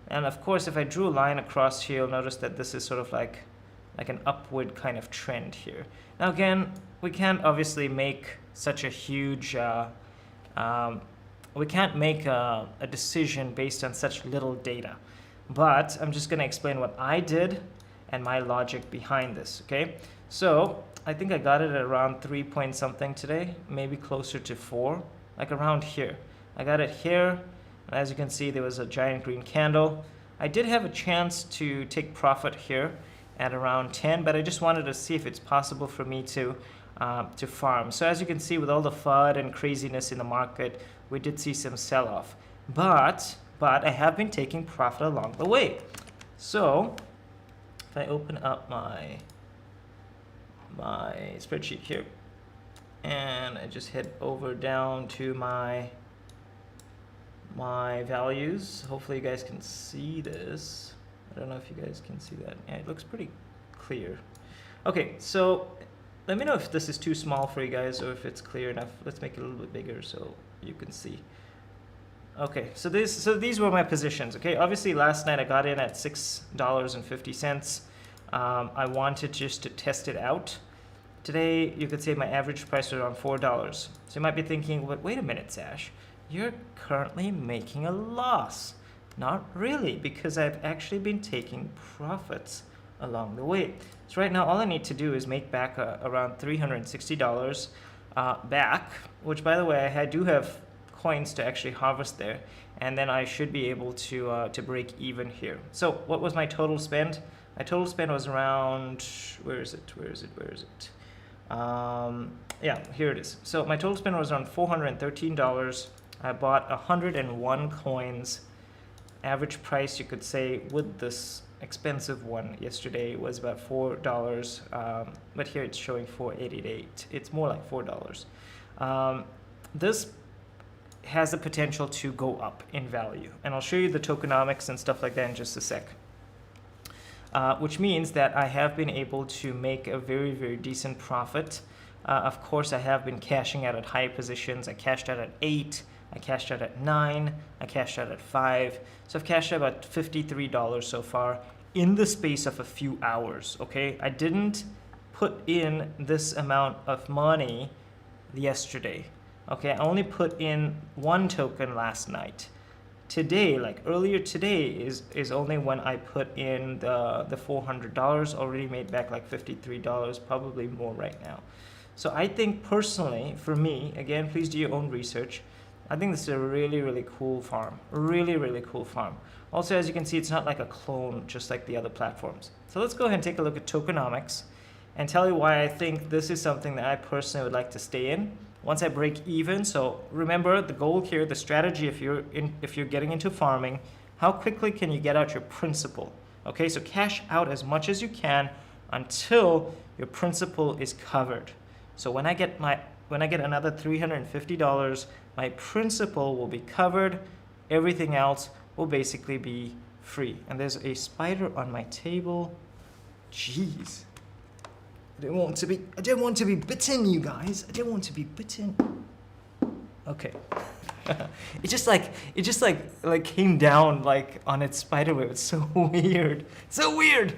And of course, if I drew a line across here, you'll notice that this is sort of like an upward kind of trend here. Now again, we can't obviously make such a huge, we can't make a decision based on such little data. But I'm just gonna explain what I did and my logic behind this, okay? So I think I got it at around 3 point something today, maybe closer to 4, like around here. I got it here. As you can see, there was a giant green candle. I did have a chance to take profit here at around 10, but I just wanted to see if it's possible for me to farm. So as you can see, with all the FUD and craziness in the market, we did see some sell-off. But I have been taking profit along the way. So if I open up my spreadsheet here, and I just head over down to my values. Hopefully you guys can see this. I don't know if you guys can see that. Yeah, it looks pretty clear. Okay, so let me know if this is too small for you guys or if it's clear enough. Let's make it a little bit bigger so you can see. Okay, so these were my positions. Okay, obviously last night I got in at $6.50. I wanted just to test it out. Today you could say my average price was around $4. So you might be thinking, but wait a minute, Sash, you're currently making a loss. Not really, because I've actually been taking profits along the way. So right now all I need to do is make back around $360 back, which by the way I do have coins to actually harvest there, and then I should be able to break even here. So what was my total spend? My total spend was around, where is it? Yeah, here it is. So my total spend was around $413. I bought 101 coins. Average price, you could say, with this expensive one yesterday was about $4, but here it's showing $4.88. It's more like $4. This has the potential to go up in value, and I'll show you the tokenomics and stuff like that in just a sec. Which means that I have been able to make a very, very decent profit. Of course, I have been cashing out at high positions. I cashed out at 8. I cashed out at 9. I cashed out at 5. So I've cashed out about $53 so far in the space of a few hours, okay? I didn't put in this amount of money yesterday, okay? I only put in one token last night. today, like earlier today, is only when I put in the $400, already made back like $53, probably more right now. So I think personally, for me, again, please do your own research. I think this is a really, really cool farm. Really, really cool farm. Also, as you can see, it's not like a clone, just like the other platforms. So let's go ahead and take a look at tokenomics and tell you why I think this is something that I personally would like to stay in once I break even. So remember the goal here, the strategy, if you're getting into farming, how quickly can you get out your principal? Okay, so cash out as much as you can until your principal is covered. So when I get another $350, my principal will be covered. Everything else will basically be free. And there's a spider on my table. Jeez. I don't want to be bitten, you guys. I don't want to be bitten. Okay. It just came down like on its spider web. It's so weird. So weird.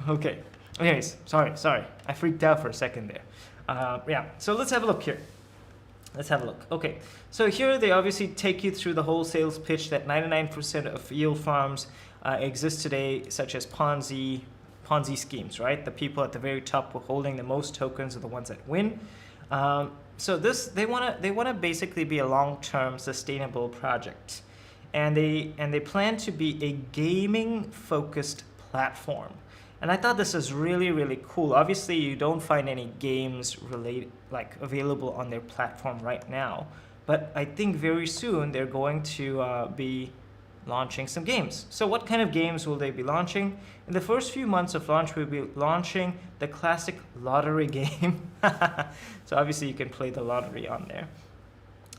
Okay. Anyways, sorry. I freaked out for a second there. Yeah, so let's have a look here. Let's have a look. Okay, so here they obviously take you through the whole sales pitch that 99% of yield farms exist today, such as Ponzi schemes, right? The people at the very top who are holding the most tokens are the ones that win. So they wanna basically be a long-term sustainable project, and they plan to be a gaming-focused platform. And I thought this is really, really cool. Obviously, you don't find any games available on their platform right now, but I think very soon they're going to be launching some games. So what kind of games will they be launching? In the first few months of launch, we'll be launching the classic lottery game. So obviously, you can play the lottery on there.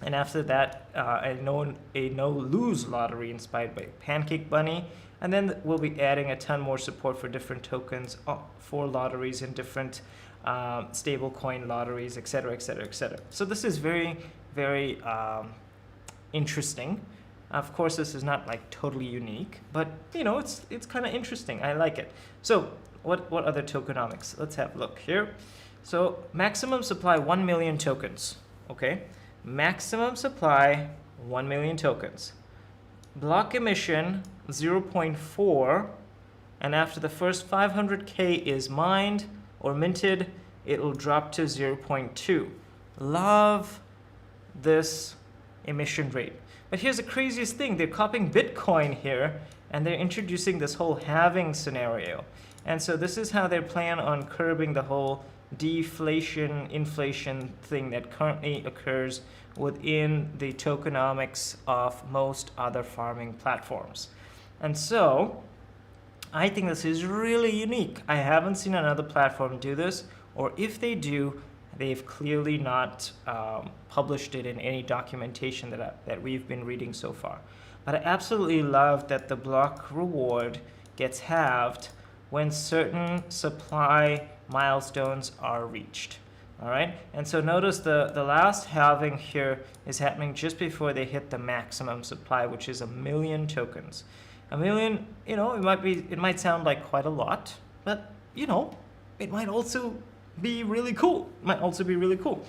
And after that, a no-lose lottery inspired by Pancake Bunny. And then we'll be adding a ton more support for different tokens for lotteries and different stablecoin lotteries, etc., etc., etc. So this is very, very interesting. Of course, this is not like totally unique, but you know, it's kind of interesting. I like it. So what other tokenomics? Let's have a look here. So maximum supply 1 million tokens. Okay, maximum supply 1 million tokens. Block emission 0.4, and after the first 500k is mined or minted, it will drop to 0.2. Love this emission rate. But here's the craziest thing. They're copying Bitcoin here, and they're introducing this whole halving scenario. And so this is how they plan on curbing the whole deflation, inflation thing that currently occurs within the tokenomics of most other farming platforms. And so I think this is really unique. I haven't seen another platform do this, or if they do, they've clearly not published it in any documentation that we've been reading so far. But I absolutely love that the block reward gets halved when certain supply milestones are reached. All right, and so notice the last halving here is happening just before they hit the maximum supply, which is 1 million tokens. 1 million, you know, it might sound like quite a lot, but you know, it might also be really cool. It might also be really cool,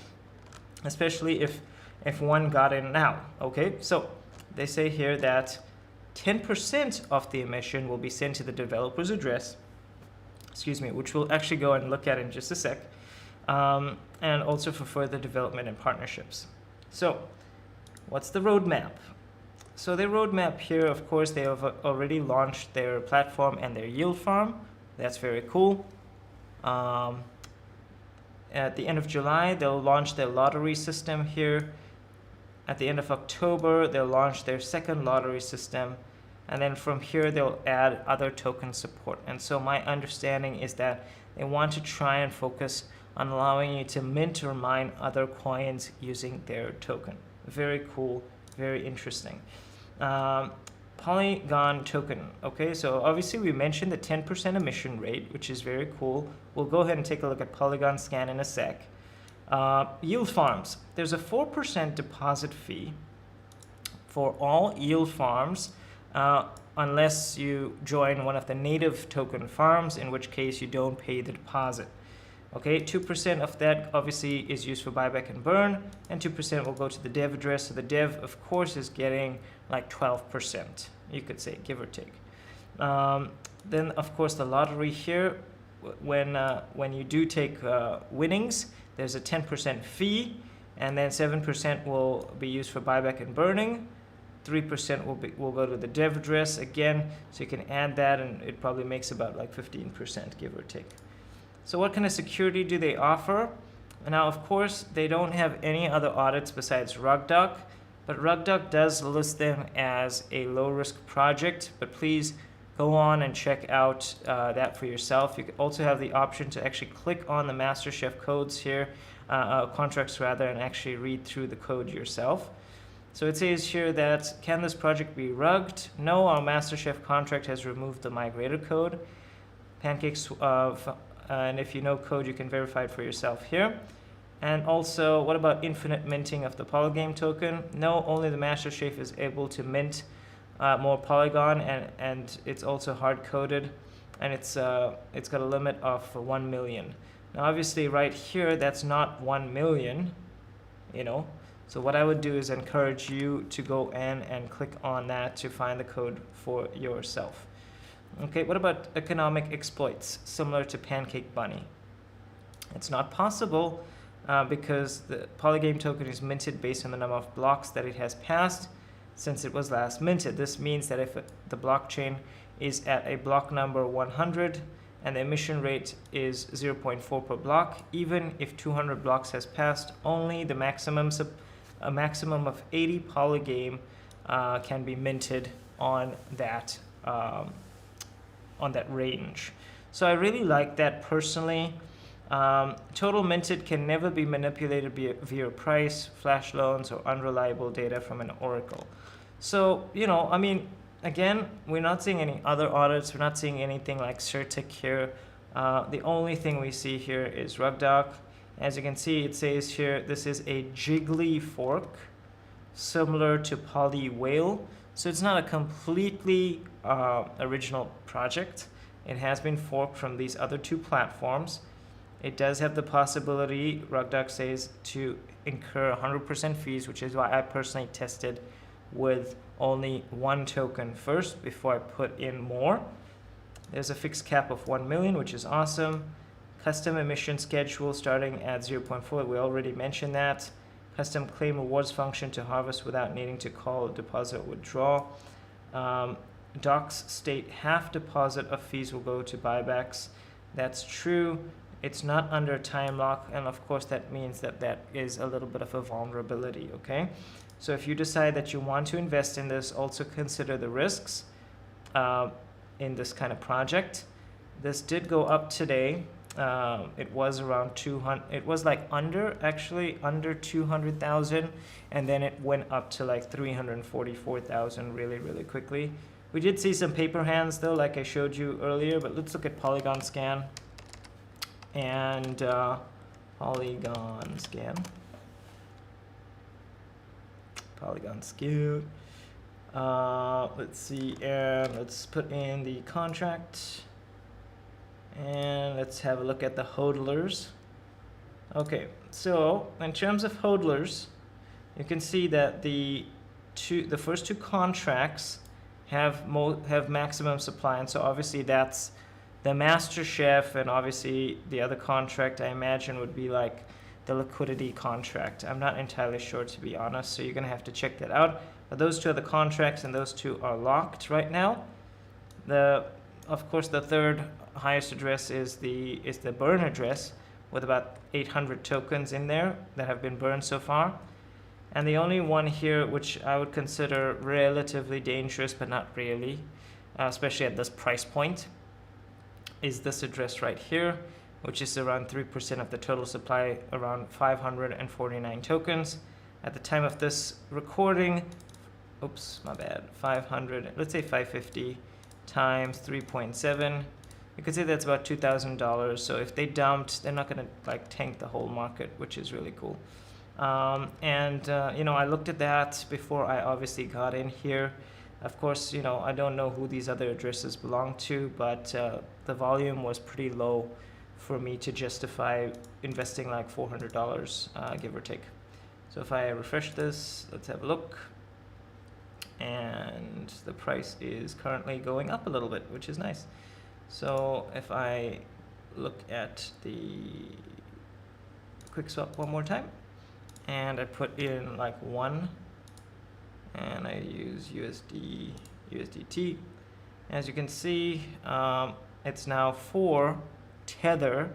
especially if one got in now. Okay, so they say here that 10% of the emission will be sent to the developer's address. Excuse me, which we'll actually go and look at in just a sec. And also for further development and partnerships. So what's the roadmap? So their roadmap here, of course, they have already launched their platform and their yield farm. That's very cool. At the end of July, they'll launch their lottery system here. At the end of October, they'll launch their second lottery system. And then from here, they'll add other token support. And so my understanding is that they want to try and focus on allowing you to mint or mine other coins using their token. Very cool, very interesting. Polygon token. Okay, so obviously we mentioned the 10% emission rate, which is very cool. We'll go ahead and take a look at Polygon scan in a sec. Yield farms. There's a 4% deposit fee for all yield farms, unless you join one of the native token farms, in which case you don't pay the deposit. Okay, 2% of that obviously is used for buyback and burn, and 2% will go to the dev address. So the dev, of course, is getting like 12%, you could say, give or take. Then, of course, the lottery here, when you do take winnings, there's a 10% fee, and then 7% will be used for buyback and burning. 3% will go to the dev address again, so you can add that, and it probably makes about like 15%, give or take. So what kind of security do they offer? Now, of course, they don't have any other audits besides RugDuck, but RugDuck does list them as a low-risk project, but please go on and check out that for yourself. You also have the option to actually click on the MasterChef codes here, contracts rather, and actually read through the code yourself. So it says here that, can this project be rugged? No, our MasterChef contract has removed the migrator code. Pancakes and if you know code, you can verify it for yourself here. And also, what about infinite minting of the Polygame token? No, only the MasterChef is able to mint more Polygon, and it's also hard-coded, and it's got a limit of 1 million. Now, obviously, right here, that's not 1 million, you know. So what I would do is encourage you to go in and click on that to find the code for yourself. Okay, what about economic exploits similar to Pancake Bunny? It's not possible because the Polygame token is minted based on the number of blocks that it has passed since it was last minted. This means that if the blockchain is at a block number 100 and the emission rate is 0.4 per block, even if 200 blocks has passed, only the a maximum of 80 Polygame can be minted on that range. So I really like that personally. Total minted can never be manipulated via price, flash loans, or unreliable data from an oracle. So, you know, I mean, again, we're not seeing any other audits. We're not seeing anything like Certic here. The only thing we see here is RugDuck. As you can see, it says here, this is a jiggly fork, similar to Poly Whale. So it's not a completely original project. It has been forked from these other two platforms. It does have the possibility, RugDuck says, to incur 100% fees, which is why I personally tested with only one token first before I put in more. There's a fixed cap of 1 million, which is awesome. Custom emission schedule starting at 0.4, we already mentioned that. Custom claim rewards function to harvest without needing to call, deposit, withdraw. Docs state half deposit of fees will go to buybacks. That's true. It's not under time lock, and of course that means that that is a little bit of a vulnerability, okay? So if you decide that you want to invest in this, also consider the risks in this kind of project. This did go up today. It was around 200, it was like under 200,000, and then it went up to like 344,000 really quickly. We did see some paper hands though, like I showed you earlier, but let's look at Polygon Scan. And Polygon Scan. Let's see, and let's put in the contract. And let's have a look at the hodlers. Okay, so in terms of hodlers, you can see that the first two contracts have maximum supply, and so obviously that's the MasterChef, and obviously the other contract I imagine would be like the liquidity contract. I'm not entirely sure, to be honest, so you're gonna have to check that out. But those two are the contracts, and those two are locked right now. Of course, the third highest address is the burn address with about 800 tokens in there that have been burned so far. And the only one here which I would consider relatively dangerous, but not really, especially at this price point, is this address right here, which is around 3% of the total supply, around 549 tokens. At the time of this recording, oops, my bad, 500, let's say 550 times 3.7, you could say that's about $2,000. So if they dumped, they're not gonna like tank the whole market, which is really cool. You know, I looked at that before I obviously got in here. Of course, you know, I don't know who these other addresses belong to, but the volume was pretty low for me to justify investing like $400, give or take. So if I refresh this, let's have a look. And the price is currently going up a little bit, which is nice. So if I look at the quick swap one more time, and I put in like 1, and I use USDT. As you can see, it's now 4 Tether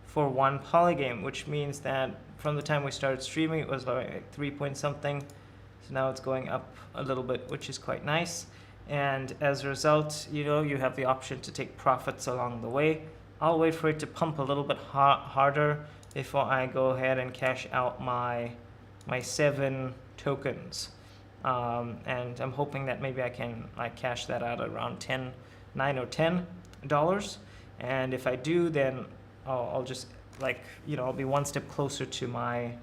for 1 Polygame, which means that from the time we started streaming, it was like 3 point something. So now it's going up a little bit, which is quite nice. And as a result, you know, you have the option to take profits along the way. I'll wait for it to pump a little bit harder before I go ahead and cash out my 7 tokens. And I'm hoping that maybe I can like cash that out around $9 or $10. And if I do, then I'll just like, you know, I'll be one step closer to my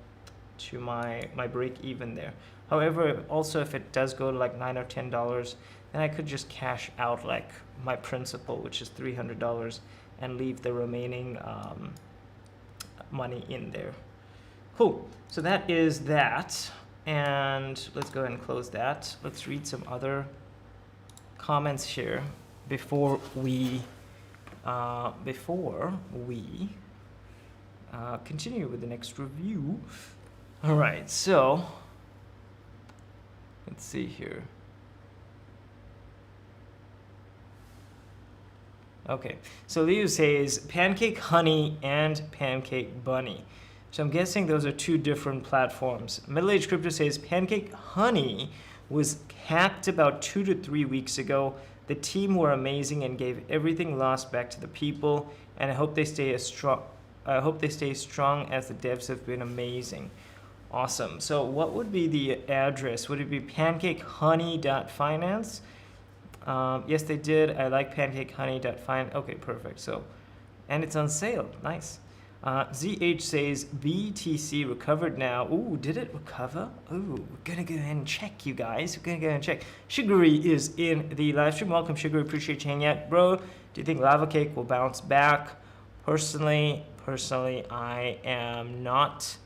break even there. However, also if it does go to like $9 or $10, then I could just cash out like my principal, which is $300, and leave the remaining money in there. Cool. So that is that. And let's go ahead and close that. Let's read some other comments here before we continue with the next review. All right, so let's see here. Okay, so Leo says Pancake Honey and Pancake Bunny. So I'm guessing those are 2 different platforms. Middle Age Crypto says Pancake Honey was hacked about 2 to 3 weeks ago. The team were amazing and gave everything lost back to the people. And I hope they stay strong. I hope they stay strong as the devs have been amazing. Awesome. So what would be the address? Would it be pancakehoney.finance? Yes, they did. I like pancakehoney.finance. Okay, perfect. So, and it's on sale. Nice. ZH says BTC recovered now. Ooh, did it recover? Ooh, we're gonna go ahead and check, you guys. We're gonna go ahead and check. Sugary is in the live stream. Welcome, Sugary. Appreciate you hanging out, bro. Do you think lavacake will bounce back? Personally, I am not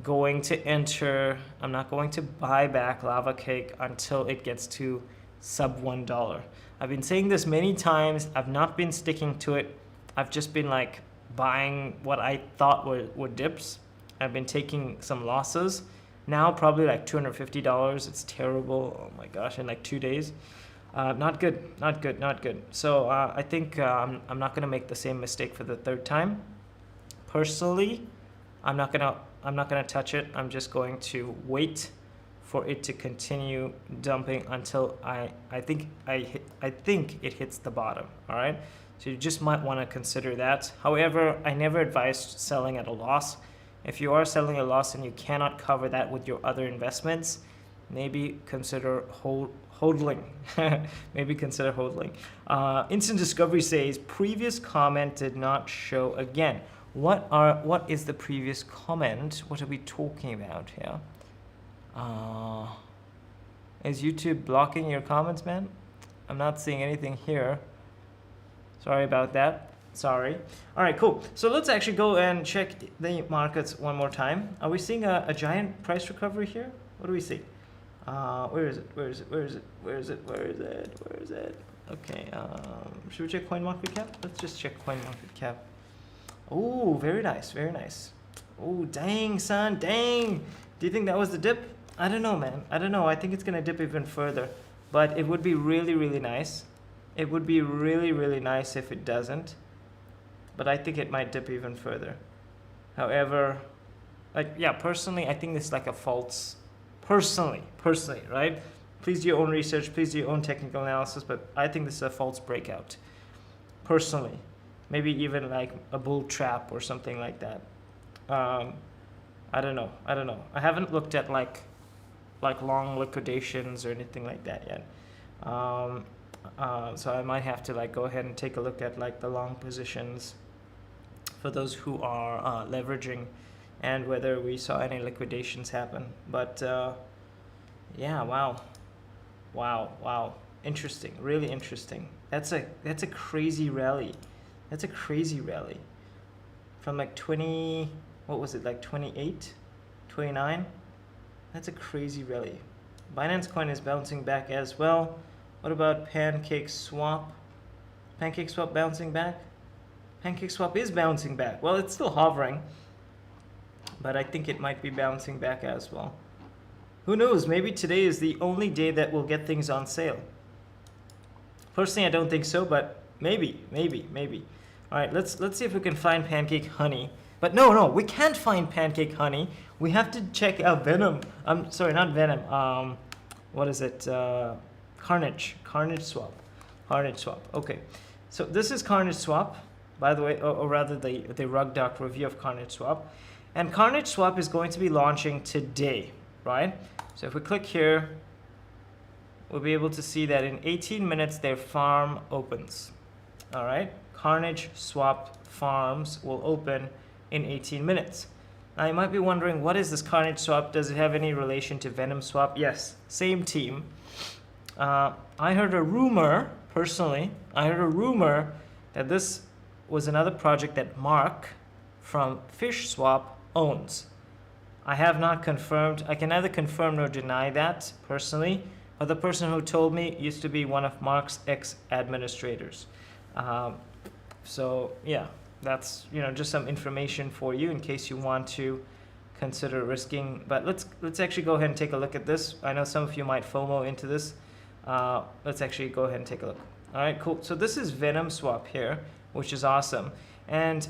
going to enter. I'm not going to buy back lavacake until it gets to sub $1. I've been saying this many times. I've not been sticking to it. I've just been like buying what I thought were dips. I've been taking some losses. Now probably like $250. It's terrible. Oh my gosh, in like 2 days. Not good. So I think I'm not gonna make the same mistake for the 3rd time. Personally, I'm not gonna touch it. I'm just going to wait for it to continue dumping until I think it hits the bottom. All right. So you just might want to consider that. However, I never advised selling at a loss. If you are selling a loss and you cannot cover that with your other investments, maybe consider hodling. Maybe consider hodling. Instant Discovery says previous comment did not show again. What is the previous comment? What are we talking about here? Is YouTube blocking your comments, man? I'm not seeing anything here. Sorry about that. Sorry. All right, cool. So let's actually go and check the markets one more time. Are we seeing a giant price recovery here? What do we see? Where is it? Okay. Should we check CoinMarketCap? Let's just check CoinMarketCap. Oh, very nice. Oh, dang, son, dang. Do you think that was the dip? I don't know, man. I don't know. I think it's gonna dip even further, but it would be really, really nice. It would be really, really nice if it doesn't, but I think it might dip even further. However, like, yeah, personally, I think this is like a false, personally, right? Please do your own research, please do your own technical analysis, but I think this is a false breakout, personally. Maybe even like a bull trap or something like that. I don't know. I haven't looked at like long liquidations or anything like that yet. So I might have to like go ahead and take a look at like the long positions for those who are leveraging, and whether we saw any liquidations happen. But yeah, wow, interesting, really interesting. That's a crazy rally. That's a crazy rally. From like 20, what was it, like 28, 29? That's a crazy rally. Binance Coin is bouncing back as well. What about Pancake Swap? Pancake Swap bouncing back? Pancake Swap is bouncing back. Well, it's still hovering, but I think it might be bouncing back as well. Who knows? Maybe today is the only day that we'll get things on sale. Personally, I don't think so, but maybe. All right, let's see if we can find Pancake Honey. But no, we can't find Pancake Honey. We have to check out Venom. I'm sorry, not Venom. What is it? Carnage Swap. Carnage Swap. Okay, so this is Carnage Swap, by the way, or rather the Rug Doc review of Carnage Swap. And Carnage Swap is going to be launching today, right? So if we click here, we'll be able to see that in 18 minutes their farm opens. All right, Carnage Swap farms will open in 18 minutes. Now you might be wondering, what is this Carnage Swap? Does it have any relation to Venom Swap? Yes, same team. I heard a rumor, personally, that this was another project that Mark from Fish Swap owns. I have not confirmed. I can neither confirm nor deny that personally, but the person who told me used to be one of Mark's ex-administrators. So yeah, that's just some information for you in case you want to consider risking. But let's actually go ahead and take a look at this. I know some of you might FOMO into this. Let's actually go ahead and take a look. All right, cool. So this is Venom Swap here, which is awesome, and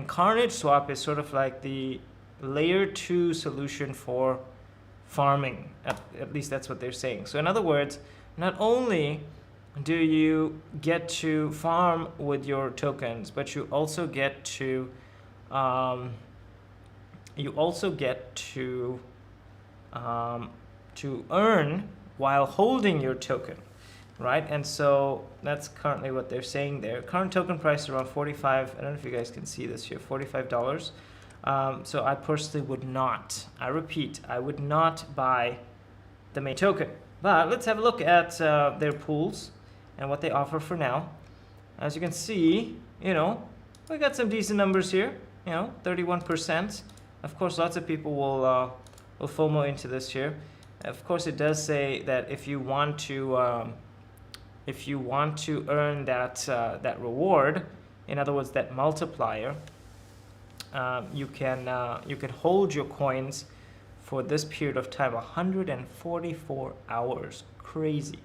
Carnage Swap is sort of like the layer 2 solution for farming. At least that's what they're saying. So in other words, not only do you get to farm with your tokens, but you also get to earn while holding your token, right? And so that's currently what they're saying there. Current token price is around 45. I don't know if you guys can see this here, $45. So I personally would not, I repeat, I would not buy the main token. But let's have a look at their pools and what they offer for now. As you can see, we got some decent numbers here, 31%. Of course, lots of people will FOMO into this here. Of course, it does say that if you want to earn that reward, in other words, that multiplier, you can hold your coins for this period of time, 144 hours. Crazy.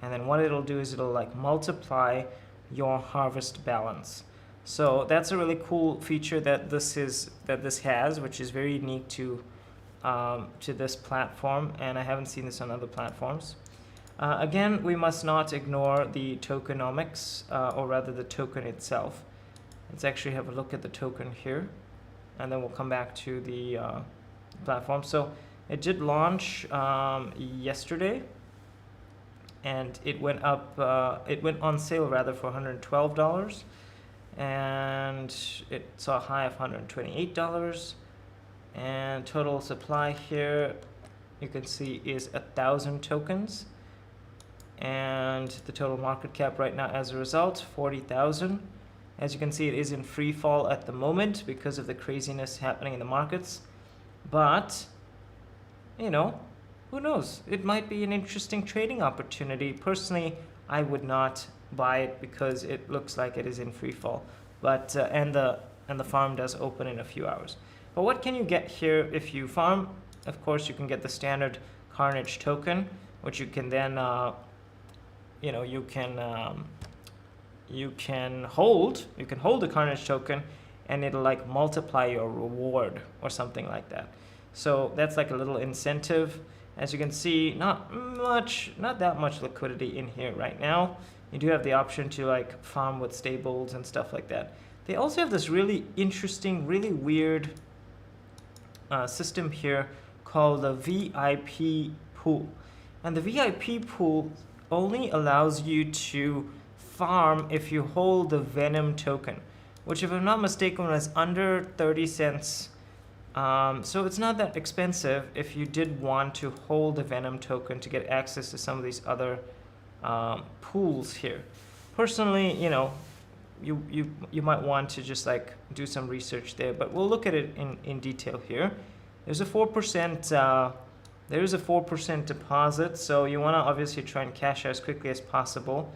And then what it'll do is it'll like multiply your harvest balance. So that's a really cool feature that this has, which is very unique to this platform, and I haven't seen this on other platforms. Again, we must not ignore the tokenomics, or rather the token itself. Let's actually have a look at the token here, and then we'll come back to the platform. So it did launch yesterday, and it went on sale rather for $112, and it saw a high of $128. And total supply here, you can see, is 1,000 tokens, and the total market cap right now as a result, 40,000. As you can see, it is in free fall at the moment because of the craziness happening in the markets, but who knows, it might be an interesting trading opportunity. Personally, I would not buy it because it looks like it is in free fall, but and the farm does open in a few hours. But what can you get here if you farm? Of course, you can get the standard Carnage token, which you can then, you can hold the Carnage token, and it'll like multiply your reward or something like that. So that's like a little incentive. As you can see, not that much liquidity in here right now. You do have the option to like farm with stables and stuff like that. They also have this really interesting, really weird system here called the VIP pool, and the VIP pool only allows you to farm if you hold the Venom token, which, if I'm not mistaken, was under 30 cents. So it's not that expensive if you did want to hold the Venom token to get access to some of these other pools here. personally, you know, you might want to just like do some research there, but we'll look at it in detail here. There's a 4% there's a 4% deposit, so you want to obviously try and cash out as quickly as possible.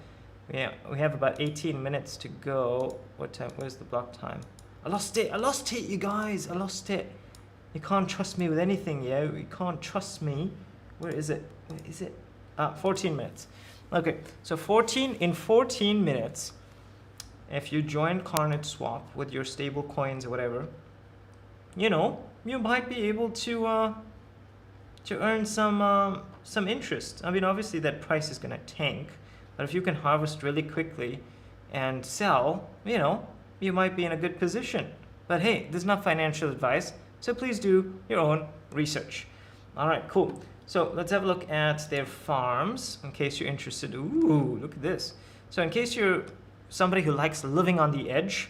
Yeah, we have about 18 minutes to go. What time? Where's the block time? I lost it, you guys. I lost it. You can't trust me with anything, yo. You can't trust me. Where is it? 14 minutes. Okay, so 14 minutes. If you join Carnage Swap with your stable coins or whatever, you know, you might be able to earn some interest. I mean, obviously that price is gonna tank, but if you can harvest really quickly and sell, you know, you might be in a good position. But hey, this is not financial advice, so please do your own research. All right, cool. So let's have a look at their farms in case you're interested. Ooh, look at this. So in case you're somebody who likes living on the edge,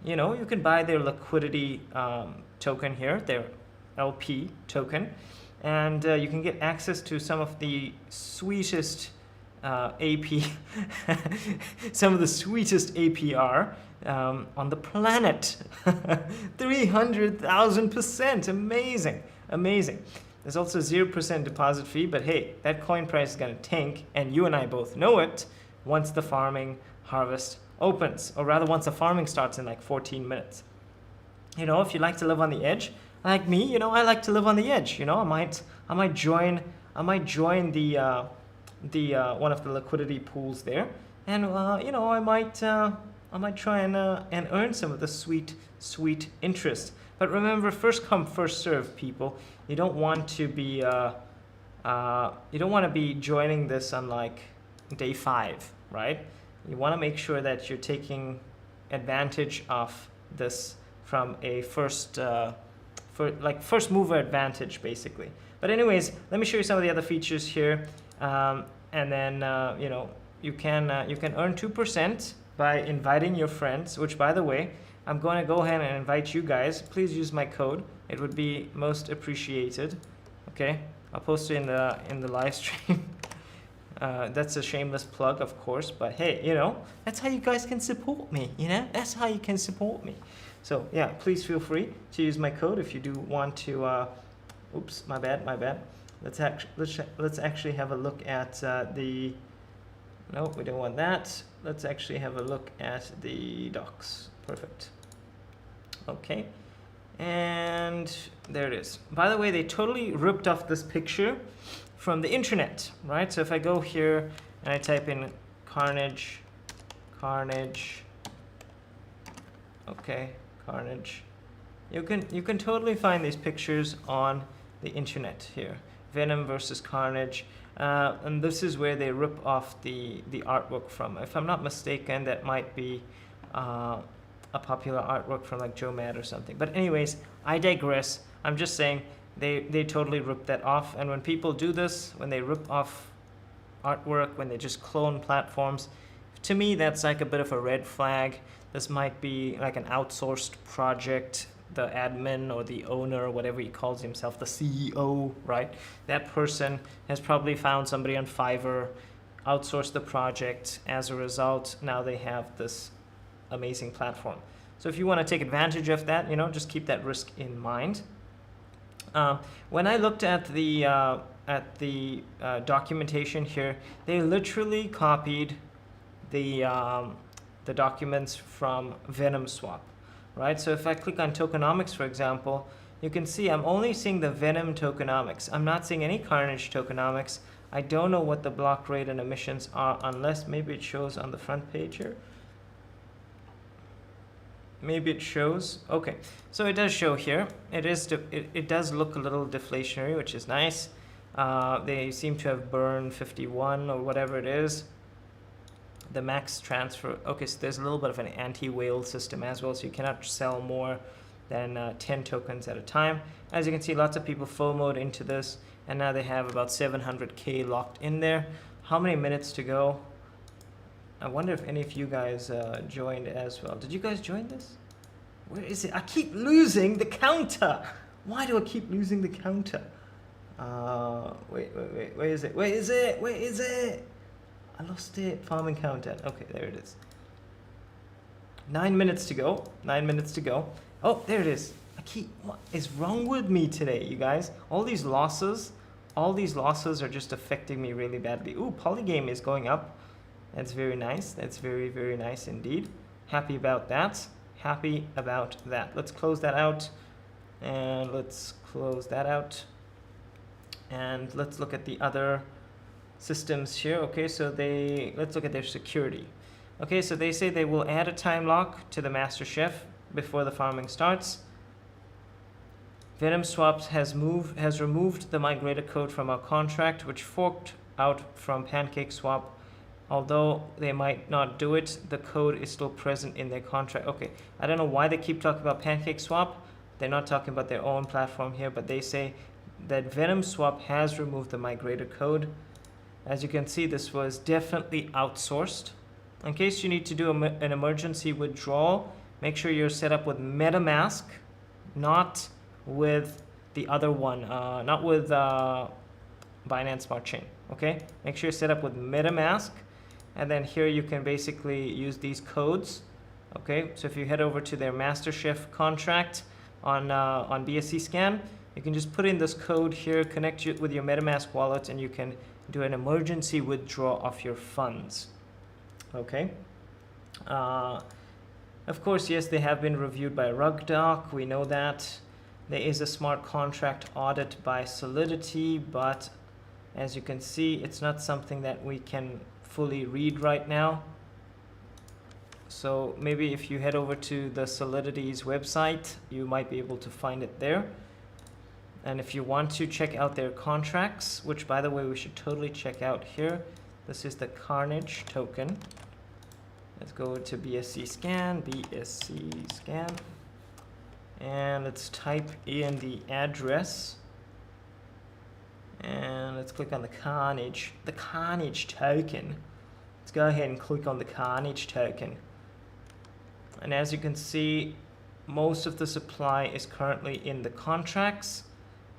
you know, you can buy their liquidity token here, their LP token, and you can get access to some of the sweetest AP, some of the sweetest APR on the planet. 300,000%, amazing, amazing. There's also 0% deposit fee, but hey, that coin price is gonna tank, and you and I both know it once the farming harvest opens, or rather once the farming starts in like 14 minutes. You know, if you like to live on the edge, like me, you know, I like to live on the edge. You know, I might join the one of the liquidity pools there, and you know, I might try and earn some of the sweet interest. But remember, first come, first serve, people. You don't want to be joining this on like day 5, right? You want to make sure that you're taking advantage of this from a first mover advantage, basically. But anyways, let me show you some of the other features here, and then you know, you can earn 2% by inviting your friends. Which, by the way, I'm going to go ahead and invite you guys. Please use my code; it would be most appreciated. Okay, I'll post it in the live stream. That's a shameless plug, of course, but hey, you know, that's how you guys can support me, you know? That's how you can support me. So, yeah, please feel free to use my code if you do want to, oops, my bad. Let's actually have a look at no, we don't want that. Let's actually have a look at the docs. Perfect. Okay, and there it is. By the way, they totally ripped off this picture from the internet, right? So if I go here and I type in Carnage, okay, Carnage, you can totally find these pictures on the internet here. Venom versus Carnage, and this is where they rip off the artwork from. If I'm not mistaken, that might be a popular artwork from like Joe Mad or something. But anyways, I digress. I'm just saying they totally rip that off. And when people do this, when they rip off artwork, when they just clone platforms, to me that's like a bit of a red flag. This might be like an outsourced project. The admin or the owner, whatever he calls himself, the CEO, right? That person has probably found somebody on Fiverr, outsourced the project. As a result, now they have this amazing platform. So if you want to take advantage of that, you know, just keep that risk in mind. When I looked at the documentation here, they literally copied the documents from Venom Swap, right? So if I click on tokenomics, for example, you can see I'm only seeing the Venom tokenomics. I'm not seeing any Carnage tokenomics. I don't know what the block rate and emissions are, unless maybe it shows on the front page here. Maybe it shows. Okay, so it does show here. It does look a little deflationary, which is nice. They seem to have burned 51 or whatever it is. The max transfer. Okay, so there's a little bit of an anti-whale system as well, so you cannot sell more than 10 tokens at a time. As you can see, lots of people FOMO'd into this, and now they have about 700K locked in there. How many minutes to go? I wonder if any of you guys joined as well. Did you guys join this? Where is it? I keep losing the counter. Why do I keep losing the counter? Wait. Where is it? I lost it. Farming countdown. Okay, there it is. 9 minutes to go. 9 minutes to go. Oh, there it is. What is wrong with me today, you guys? All these losses are just affecting me really badly. Ooh, Polygame is going up. That's very nice. That's very, very nice indeed. Happy about that. Happy about that. Let's close that out. And let's close that out. And let's look at the other systems here. Okay, so let's look at their security. Okay, so they say they will add a time lock to the master chef before the farming starts. Venom Swaps has removed the migrator code from our contract, which forked out from Pancake Swap. Although they might not do it, the code is still present in their contract. Okay, I don't know why they keep talking about Pancake Swap. They're not talking about their own platform here, but they say that Venom Swap has removed the migrator code. As you can see, this was definitely outsourced. In case you need to do an emergency withdrawal, make sure you're set up with MetaMask, not with the other one, not with Binance Smart Chain. Okay, make sure you're set up with MetaMask, and then here you can basically use these codes. Okay, so if you head over to their MasterChef contract on BSC Scan, you can just put in this code here, connect it with your MetaMask wallet, and you can do an emergency withdrawal of your funds. Okay. Of course, yes, they have been reviewed by RugDoc. We know that. There is a smart contract audit by Solidity, but as you can see, it's not something that we can fully read right now. So maybe if you head over to the Solidity's website, you might be able to find it there. And if you want to check out their contracts, which by the way, we should totally check out here. This is the Carnage token. Let's go to BSC Scan, and let's type in the address. And let's click on the Carnage token. Let's go ahead and click on the Carnage token. And as you can see, most of the supply is currently in the contracts.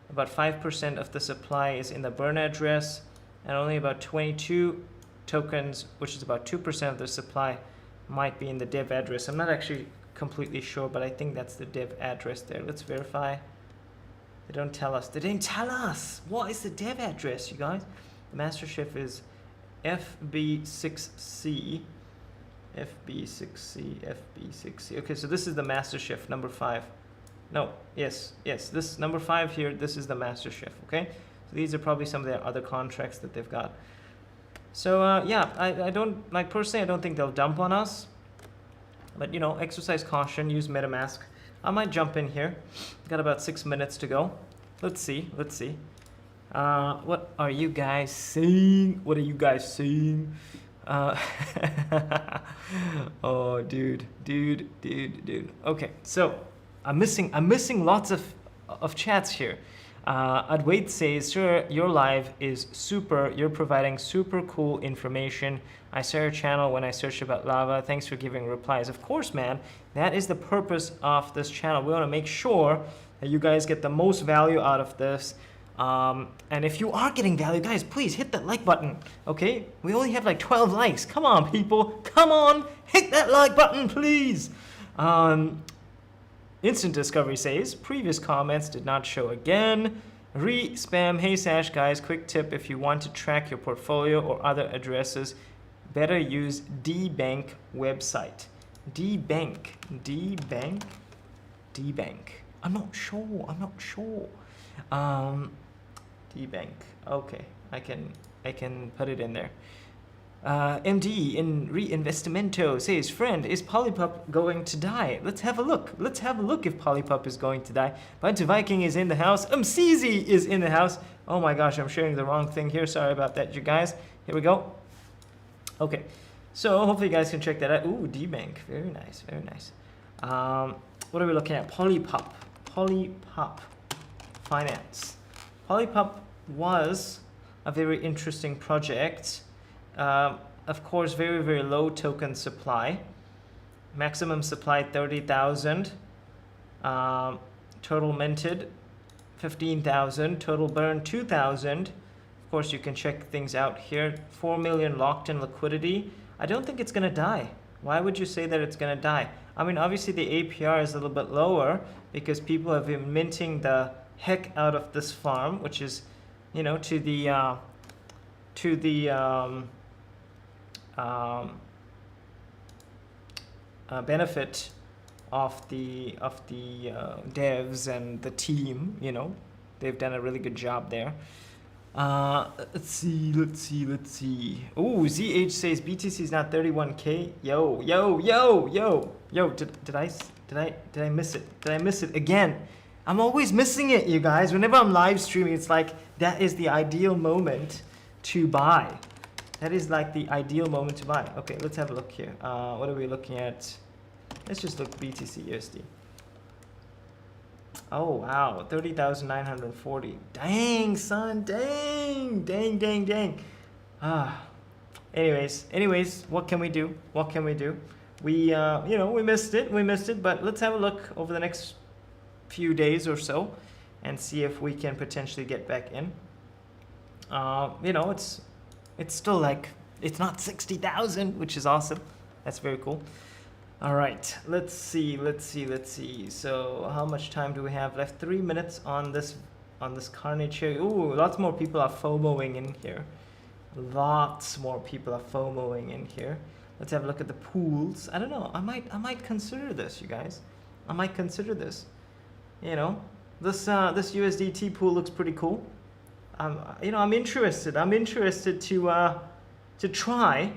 About 5% of the supply is in the burn address, and only about 22 tokens, which is about 2% of the supply, might be in the dev address. I'm not actually completely sure, but I think that's the dev address there. Let's verify. They don't tell us. They didn't tell us. What is the dev address, you guys? The master chef is FB6C. FB6C. Okay, so this is the master chef number 5. No, yes, this number 5 here, this is the master chef, okay? So these are probably some of their other contracts that they've got. So yeah, I don't, like personally, I don't think they'll dump on us. But you know, exercise caution, use MetaMask. I might jump in here. Got about 6 minutes to go. Let's see. What are you guys saying? Oh, dude. Okay, so I'm missing lots of chats here. Adwait says, sir, your live is super. You're providing super cool information. I saw your channel when I searched about lava. Thanks for giving replies. Of course, man. That is the purpose of this channel. We want to make sure that you guys get the most value out of this. And if you are getting value, guys, please hit that like button. Okay? We only have like 12 likes. Come on, people. Come on. Hit that like button, please. Instant Discovery says, previous comments did not show again. Re-spam, hey Sash guys, quick tip, if you want to track your portfolio or other addresses, better use DBank website. DBank. I'm not sure. DBank, okay, I can put it in there. MD in Reinvestimento says, friend, is Polypup going to die? Let's have a look if Polypup is going to die. Bunty Viking is in the house. Mcz is in the house. Oh my gosh, I'm sharing the wrong thing here. Sorry about that, you guys. Here we go. Okay, so hopefully you guys can check that out. Ooh, DBank, very nice. What are we looking at? Polypup Finance. Polypup was a very interesting project. Of course, very, very low token supply. Maximum supply 30,000. Total minted 15,000. Total burn 2,000. Of course, you can check things out here. 4 million locked in liquidity. I don't think it's going to die. Why would you say that it's going to die? I mean, obviously the APR is a little bit lower because people have been minting the heck out of this farm, which is, you know, to the benefit of the devs and the team. You know, they've done a really good job there. Let's see. Oh, ZH says BTC is now 31K. Yo. Did I miss it? Did I miss it again? I'm always missing it, you guys. Whenever I'm live streaming, it's like that is the ideal moment to buy. That is like the ideal moment to buy. Okay, let's have a look here. What are we looking at? Let's just look BTC USD. Oh wow, 30,940. Dang, son, dang. Anyways, what can we do? We you know, we missed it, but let's have a look over the next few days or so and see if we can potentially get back in. You know, it's still like, it's not 60,000, which is awesome. That's very cool. All right, let's see. So how much time do we have left? 3 minutes on this Carnage here. Ooh, lots more people are FOMOing in here. Let's have a look at the pools. I don't know. I might consider this, you guys. I might consider this. You know, this USDT pool looks pretty cool. You know, I'm interested to try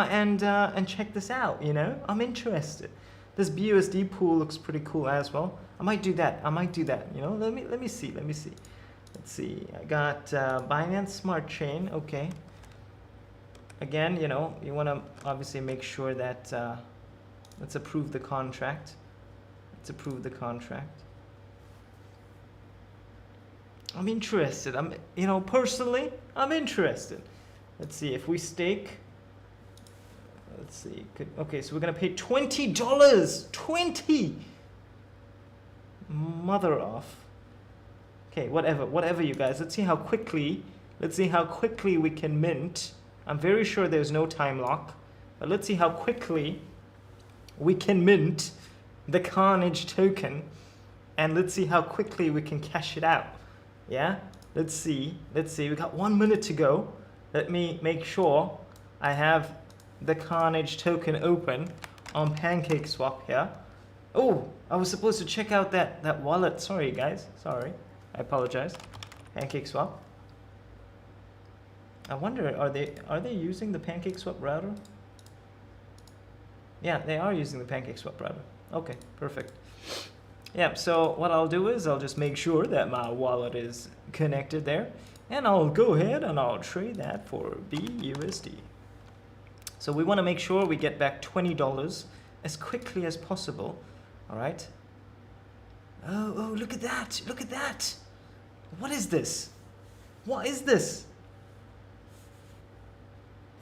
and check this out. You know, I'm interested. This BUSD pool looks pretty cool as well. I might do that. You know, let me see. Let's see. I got Binance Smart Chain. Okay. Again, you know, you want to obviously make sure that let's approve the contract. I'm interested. You know, personally, I'm interested. Let's see if we stake. Let's see. Okay, so we're gonna pay $20. 20. Mother off. Okay, whatever, you guys. Let's see how quickly we can mint. I'm very sure there's no time lock, but let's see how quickly we can mint the Carnage token, and let's see how quickly we can cash it out. Yeah, let's see. We got 1 minute to go. Let me make sure I have the Carnage token open on Pancake Swap here. Oh, I was supposed to check out that wallet. Sorry, guys. Sorry, I apologize. Pancake Swap. I wonder, are they using the Pancake Swap router? Yeah, they are using the Pancake Swap router. Okay, perfect. Yeah, so what I'll do is I'll just make sure that my wallet is connected there, and I'll go ahead and I'll trade that for BUSD. So we want to make sure we get back $20 as quickly as possible. All right. Oh, look at that. What is this?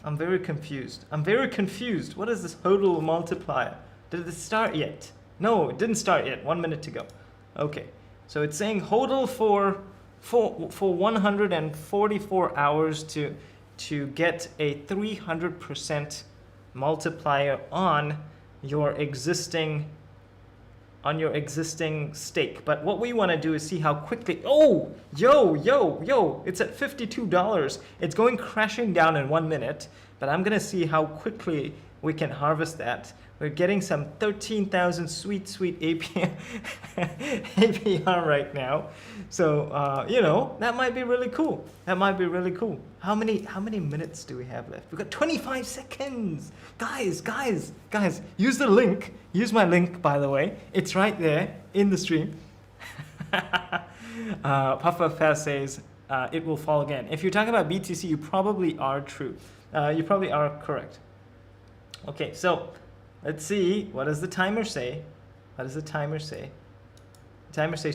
I'm very confused. What is this HODL multiplier? Did it start yet? No, it didn't start yet. 1 minute to go. Okay, so it's saying HODL for 144 hours to get a 300% multiplier on your existing stake. But what we want to do is see how quickly. Oh, yo, it's at $52. It's going crashing down in 1 minute, but I'm gonna see how quickly we can harvest that. We're getting some 13,000 sweet APR right now. So you know, that might be really cool. How many minutes do we have left? We've got 25 seconds. Guys, use the link. Use my link, by the way. It's right there in the stream. Puffa Fast says it will fall again. If you're talking about BTC, you probably are true. You probably are correct. Okay, so let's see. What does the timer say? The timer says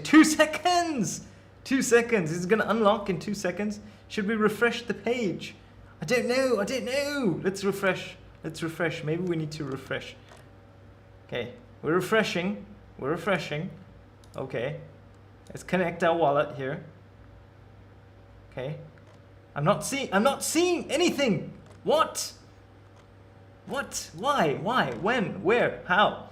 2 seconds. 2 seconds. It's gonna unlock in 2 seconds. Should we refresh the page? I don't know. Let's refresh. Maybe we need to refresh. Okay, we're refreshing. Okay, let's connect our wallet here. Okay, I'm not seeing anything. What? What? Why? When? Where? How?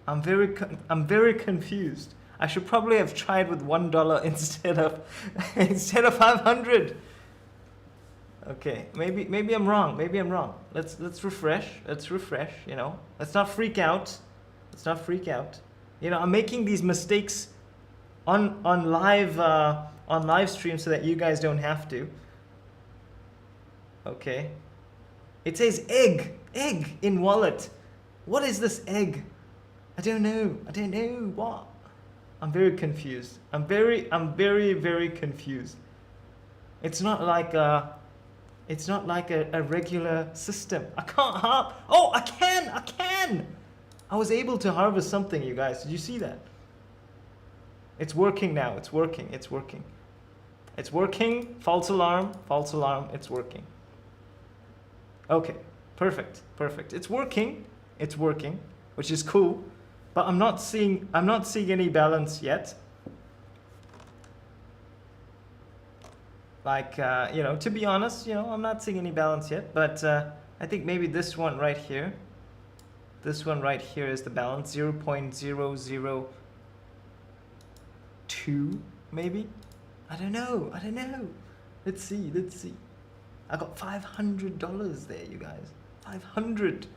I'm very confused. I should probably have tried with $1 instead of 500. Okay, maybe I'm wrong. Maybe I'm wrong. Let's refresh. Let's refresh. You know, let's not freak out. Let's not freak out. You know, I'm making these mistakes on live stream so that you guys don't have to. Okay. It says egg in wallet. What is this egg? I don't know what. I'm very confused. I'm very confused. It's not like a regular system. I can't oh, I can. I was able to harvest something, you guys. Did you see that? It's working now. It's working. It's working. False alarm. It's working. Okay, perfect. It's working, which is cool, but I'm not seeing any balance yet. Like, you know, to be honest, you know, I'm not seeing any balance yet, but I think maybe this one right here is the balance, 0.002 maybe. I don't know. Let's see. I got $500 there, you guys. 500.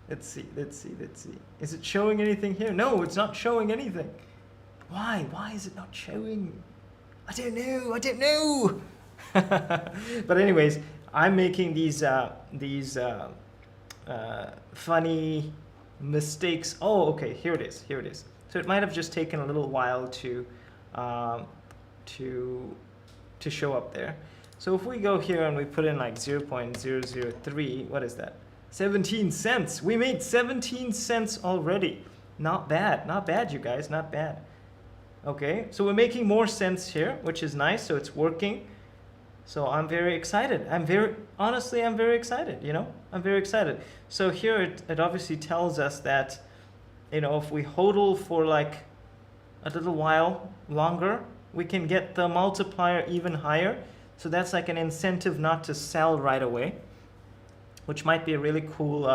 Let's see. Is it showing anything here? No, it's not showing anything. Why is it not showing? I don't know. But anyways, I'm making these funny mistakes. Oh, okay, here it is. So it might have just taken a little while to show up there. So if we go here and we put in like 0.003, what is that? 17 cents. We made 17 cents already. Not bad, you guys, not bad. Okay, so we're making more cents here, which is nice. So it's working. So I'm very excited. Honestly, I'm very excited, you know? I'm very excited. So here it obviously tells us that, you know, if we hodl for like a little while longer, we can get the multiplier even higher. So that's like an incentive not to sell right away, which might be a really cool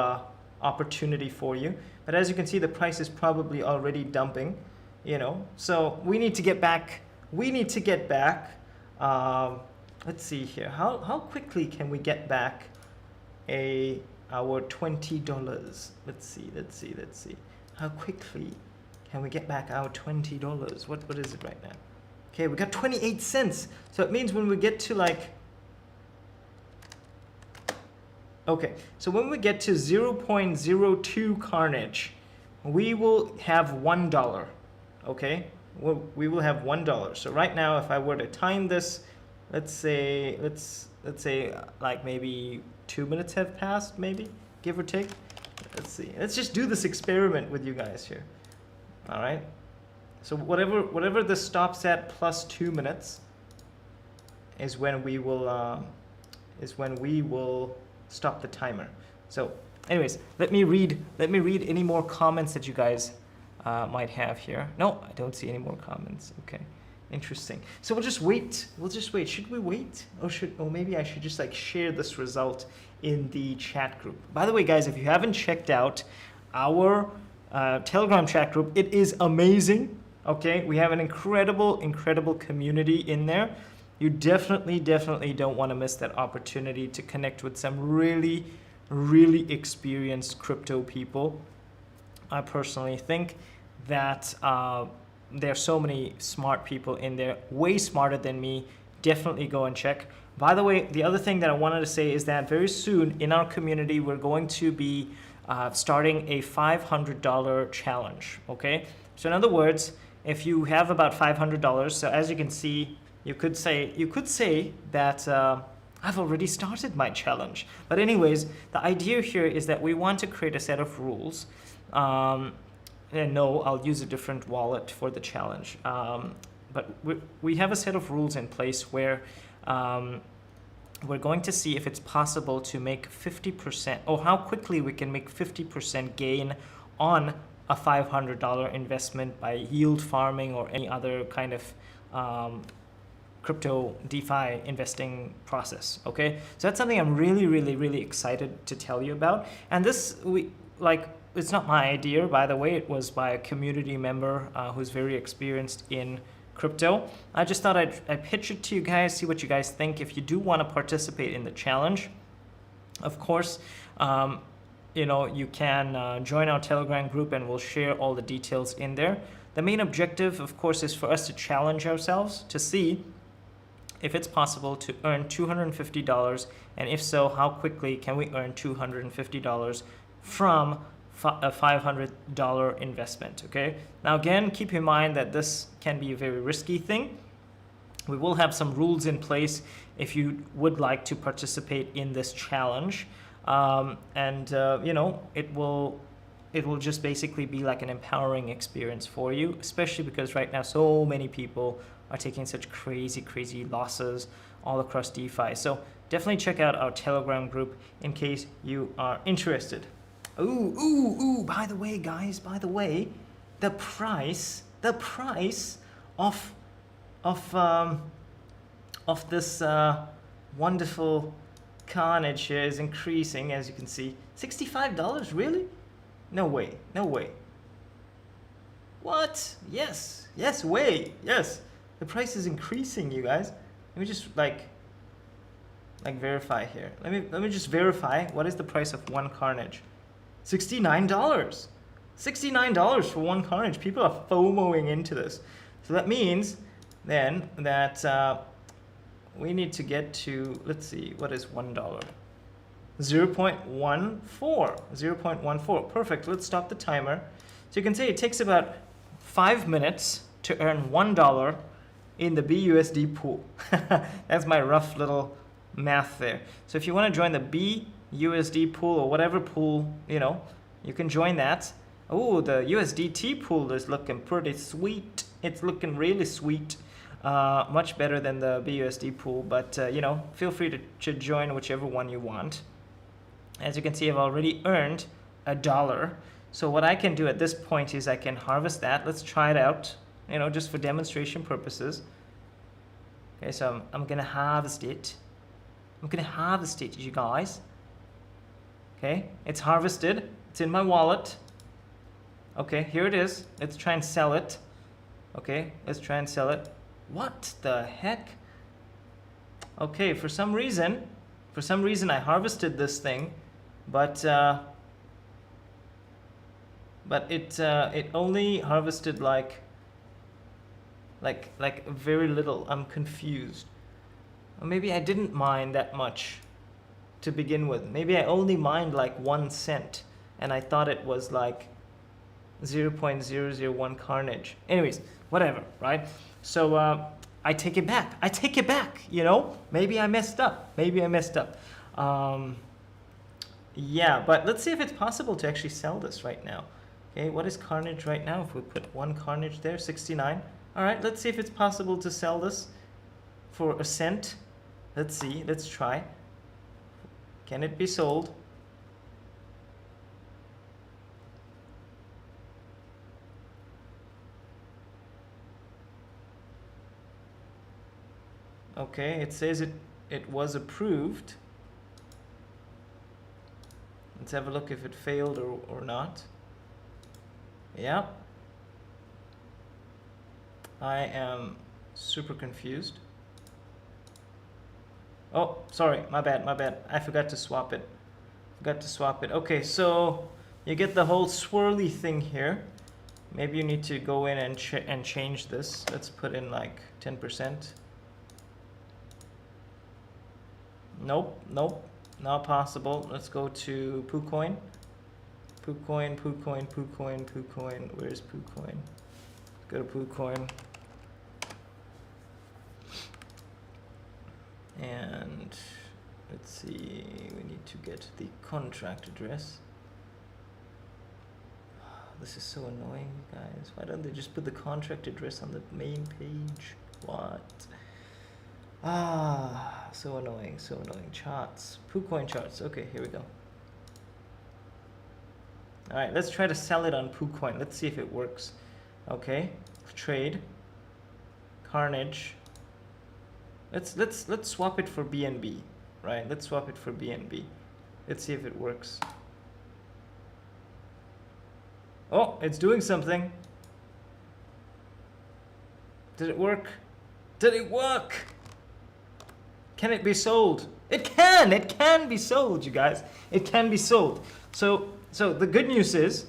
opportunity for you. But as you can see, the price is probably already dumping, you know. So we need to get back. Let's see here. How quickly can we get back our $20? Let's see. How quickly can we get back our $20? What is it right now? Okay, we got 28 cents. So it means when we get to like, okay, so when we get to 0.02 Carnage, we will have $1. Okay, we will have $1. So right now, if I were to time this, let's say like maybe 2 minutes have passed, maybe, give or take. Let's see. Let's just do this experiment with you guys here. All right. So whatever this stops at plus 2 minutes is when we will stop the timer. So anyways, let me read any more comments that you guys might have here. No, I don't see any more comments. Okay, interesting. So we'll just wait. Should we wait, or maybe I should just like share this result in the chat group? By the way, guys, if you haven't checked out our Telegram chat group, it is amazing. Okay, we have an incredible community in there. You definitely don't want to miss that opportunity to connect with some really experienced crypto people. I personally think that there are so many smart people in there, way smarter than me. Definitely go and check. By the way, the other thing that I wanted to say is that very soon in our community, we're going to be starting a $500 challenge. Okay, so in other words, if you have about $500, so as you can see, you could say that I've already started my challenge. But anyways, the idea here is that we want to create a set of rules. And no, I'll use a different wallet for the challenge. But we have a set of rules in place where we're going to see if it's possible to make 50%, or how quickly we can make 50% gain on a $500 investment by yield farming or any other kind of crypto DeFi investing process. Okay, so that's something I'm really excited to tell you about. And this, it's not my idea, by the way. It was by a community member who's very experienced in crypto. I just thought I'd pitch it to you guys, see what you guys think. If you do want to participate in the challenge, of course, you can join our Telegram group, and we'll share all the details in there. The main objective, of course, is for us to challenge ourselves to see if it's possible to earn $250, and if so, how quickly can we earn $250 from a $500 investment. Okay, now again, keep in mind that this can be a very risky thing. We will have some rules in place if you would like to participate in this challenge, it will just basically be like an empowering experience for you, especially because right now so many people are taking such crazy losses all across DeFi. So definitely check out our Telegram group in case you are interested. Ooh, by the way, guys, the price of this wonderful Carnage here is increasing, as you can see. $65, really? No way. What? Yes, the price is increasing, you guys. Let me just like verify here. Let me just verify. What is the price of one Carnage? $69. $69 for one Carnage. People are FOMOing into this. So that means then that we need to get to, let's see, what is $1? 0.14. 0.14. Perfect. Let's stop the timer. So you can see it takes about 5 minutes to earn $1 in the BUSD pool. That's my rough little math there. So if you want to join the BUSD pool or whatever pool, you can join that. Oh, the USDT pool is looking pretty sweet. It's looking really sweet. Much better than the BUSD pool, but feel free to join whichever one you want. As you can see, I've already earned $1. So what I can do at this point is I can harvest that. Let's try it out, just for demonstration purposes. Okay, so I'm gonna harvest it. You guys. Okay, it's harvested. It's in my wallet. Okay, here it is. Let's try and sell it. Okay, let's try and sell it. What the heck? Okay, for some reason I harvested this thing, but it only harvested like very little. I'm confused. Or maybe I didn't mine that much to begin with. Maybe I only mined like 1 cent, and I thought it was like 0.001 Carnage. Anyways, whatever, right? So I take it back. Maybe I messed up. Yeah, but let's see if it's possible to actually sell this right now. Okay, what is Carnage right now? If we put one Carnage there, 69. All right, let's see if it's possible to sell this for a cent. Let's see, let's try. Can it be sold? Okay, it says it was approved. Let's have a look if it failed or not. Yeah. I am super confused. Oh, sorry, my bad. I forgot to swap it. Okay, so you get the whole swirly thing here. Maybe you need to go in and change this. Let's put in like 10%. Nope, not possible. Let's go to PooCoin. PooCoin. Where's PooCoin? Go to PooCoin. And let's see, we need to get the contract address. This is so annoying, guys. Why don't they just put the contract address on the main page? What? So annoying. Charts. PooCoin charts. Okay, here we go. All right, let's try to sell it on PooCoin. Let's see if it works. Okay, trade. Carnage. Let's swap it for BNB, right? Let's swap it for BNB. Let's see if it works. Oh, it's doing something. Did it work? Did it work? Can it be sold? It can be sold, you guys. It can be sold. So the good news is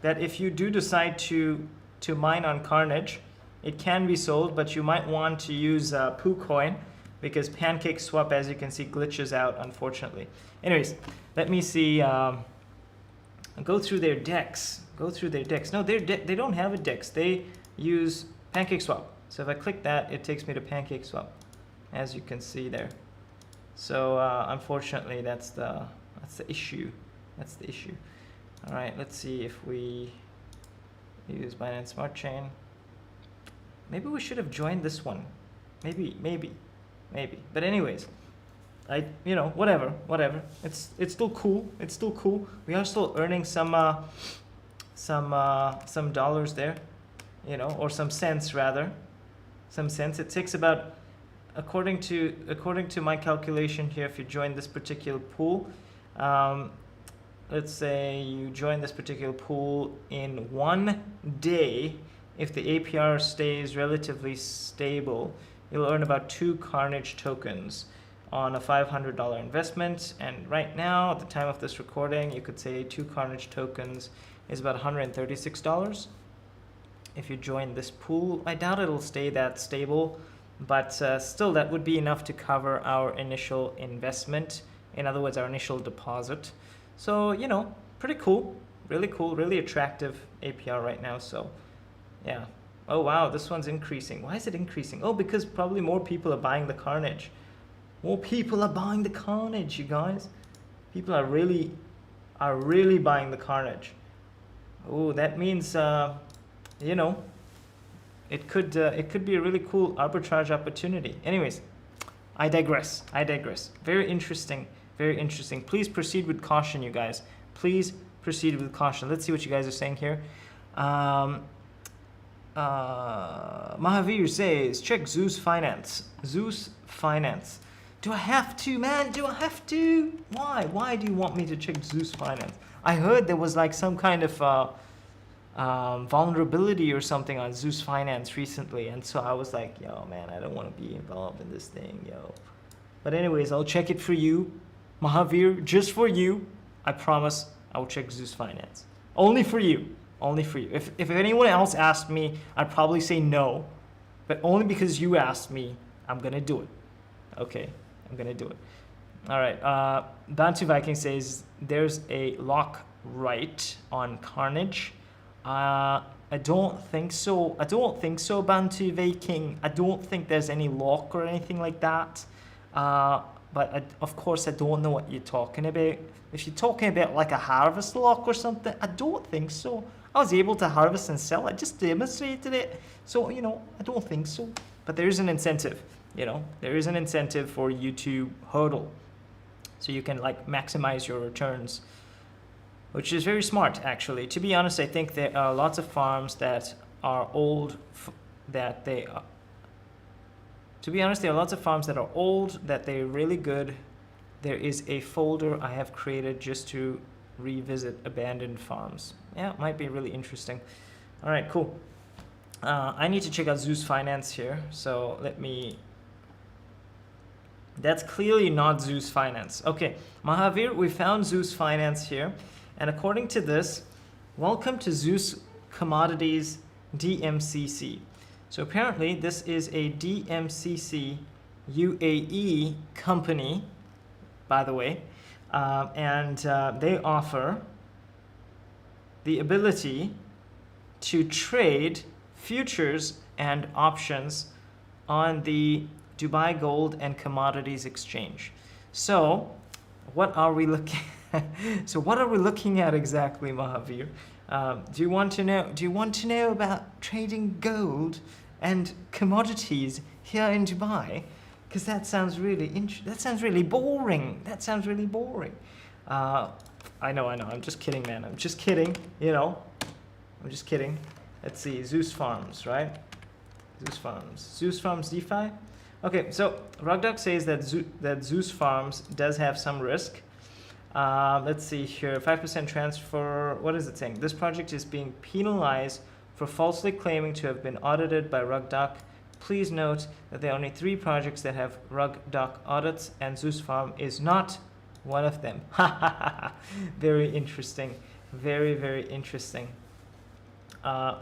that if you do decide to mine on Carnage, it can be sold, but you might want to use PooCoin because Pancake Swap, as you can see, glitches out, unfortunately. Anyways, let me see. Go through their decks. Go through their decks. No, they don't have a dex. They use Pancake Swap. So if I click that, it takes me to Pancake Swap, as you can see there. So unfortunately, that's the issue. That's the issue. All right, let's see if we use Binance Smart Chain. Maybe we should have joined this one. Maybe. But anyways, whatever. It's still cool. It's still cool. We are still earning some dollars there, or some cents rather. Some cents. It takes about, according to my calculation here, if you join this particular pool, let's say you join this particular pool in 1 day. If the APR stays relatively stable, you'll earn about 2 Carnage tokens on a $500 investment. And right now, at the time of this recording, you could say 2 Carnage tokens is about $136. If you join this pool, I doubt it'll stay that stable, but still that would be enough to cover our initial investment. In other words, our initial deposit. So, pretty cool, really attractive APR right now. So yeah. Oh wow, this one's increasing. Why is it increasing? Oh, because probably more people are buying the Carnage. More people are buying the Carnage, you guys. People are really buying the Carnage. Oh, that means it could be a really cool arbitrage opportunity. Anyways, I digress. Very interesting. Please proceed with caution, you guys. Please proceed with caution. Let's see what you guys are saying here. Mahavir says, check Zeus Finance. Zeus Finance. Do I have to, man? Do I have to? Why? Why do you want me to check Zeus Finance? I heard there was like some kind of vulnerability or something on Zeus Finance recently, and so I was like, yo, man, I don't want to be involved in this thing, yo. But anyways, I'll check it for you, Mahavir, just for you. I promise I will check Zeus Finance. Only for you. If anyone else asked me, I'd probably say no, but only because you asked me, I'm gonna do it. Okay, I'm gonna do it. All right, Bantu Viking says there's a lock right on Carnage. I don't think so, Bantu Viking. I don't think there's any lock or anything like that. But of course I don't know what you're talking about. If you're talking about like a harvest lock or something, I don't think so. I was able to harvest and sell. I just demonstrated it. So, I don't think so. But there is an incentive, there is an incentive for you to hodl. So you can like maximize your returns, which is very smart, actually. To be honest, I think there are lots of farms that are old, that they're really good. There is a folder I have created just to revisit abandoned farms. Yeah, it might be really interesting. All right, cool. I need to check out Zeus Finance here. So that's clearly not Zeus Finance. Okay, Mahavir, we found Zeus Finance here. And according to this, welcome to Zeus Commodities DMCC. So apparently this is a DMCC UAE company, by the way, and they offer the ability to trade futures and options on the Dubai Gold and Commodities Exchange. So what are we looking at exactly, Mahavir? Do you want to know about trading gold and commodities here in Dubai? Because that sounds really boring. I know. I'm just kidding, man. I'm just kidding. You know, I'm just kidding. Let's see. Zeus Farms, right? Zeus Farms DeFi. Okay, so Rugduck says that Zeus Farms does have some risk. Let's see here. 5% transfer. What is it saying? This project is being penalized for falsely claiming to have been audited by Rugduck. Please note that there are only 3 projects that have Rugduck audits, and Zeus Farm is not one of them. Very interesting. Very, very interesting.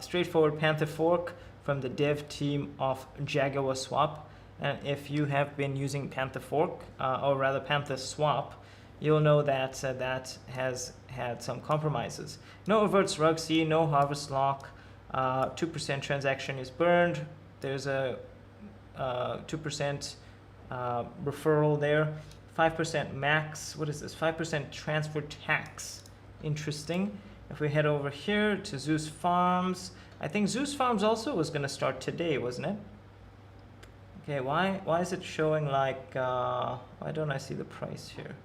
Straightforward Panther fork from the dev team of Jaguar Swap. And if you have been using Panther fork, or rather Panther Swap, you'll know that that has had some compromises. No reverts rug C, no harvest lock, 2% transaction is burned. There's a 2% referral there. 5% max. What is this? 5% transfer tax. Interesting. If we head over here to Zeus Farms, I think Zeus Farms also was going to start today, wasn't it? Okay, why is it showing like, why don't I see the price here?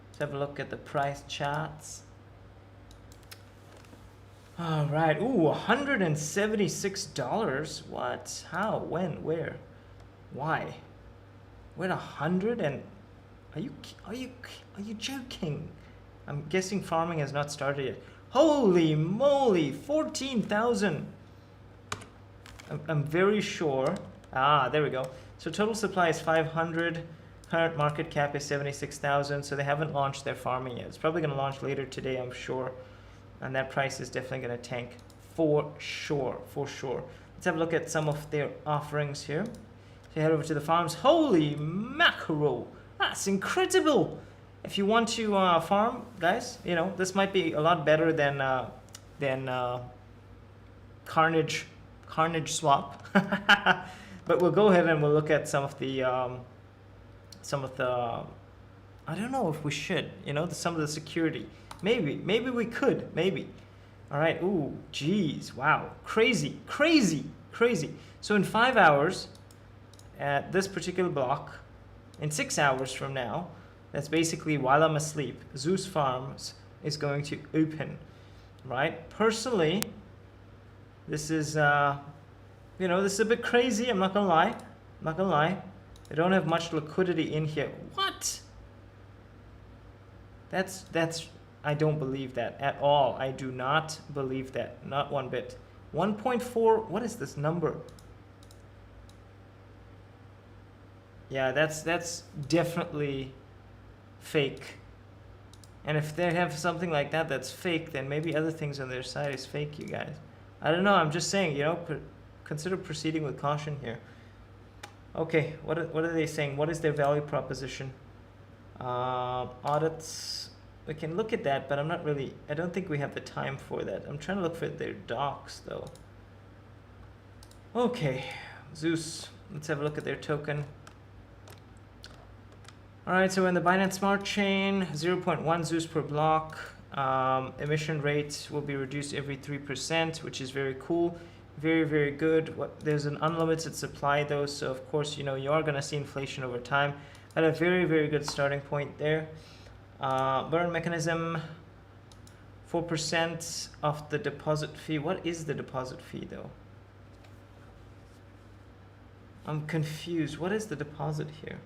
Let's have a look at the price charts. All right, ooh, $176. What? How? When? Where? Why? We're at 100 and are you joking? I'm guessing farming has not started yet. Holy moly, 14,000. I'm very sure. Ah, there we go. So total supply is 500. Current market cap is 76,000. So they haven't launched their farming yet. It's probably going to launch later today, I'm sure. And that price is definitely going to tank for sure, for sure. Let's have a look at some of their offerings here. So head over to the farms. Holy mackerel, that's incredible. If you want to farm, guys, you know, this might be a lot better than Carnage Swap. But we'll go ahead and we'll look at some of the I don't know if we should, you know, some of the security. Maybe we could, maybe. All right, ooh, geez, wow, crazy. So in 5 hours at this particular block, in 6 hours from now, that's basically while I'm asleep, Zeus Farms is going to open, right? Personally, this is, you know, this is a bit crazy, I'm not gonna lie. They don't have much liquidity in here. What? That's I don't believe that at all. I do not believe that, not one bit. 1.4, what is this number? Yeah, that's definitely fake. And if they have something like that that's fake, then maybe other things on their side is fake, you guys. I don't know, I'm just saying, you know, consider proceeding with caution here. Okay, what are they saying? What is their value proposition? Audits. We can look at that, but I don't think we have the time for that. I'm trying to look for their docs though. Okay, Zeus, let's have a look at their token. All right, so in the Binance Smart Chain, 0.1 Zeus per block. Emission rates will be reduced every 3%, which is very cool. Very, very good. There's an unlimited supply though, so of course, you know, you are gonna see inflation over time. At a very, very good starting point there. Burn mechanism, 4% of the deposit fee. What is the deposit fee though? I'm confused. What is the deposit here?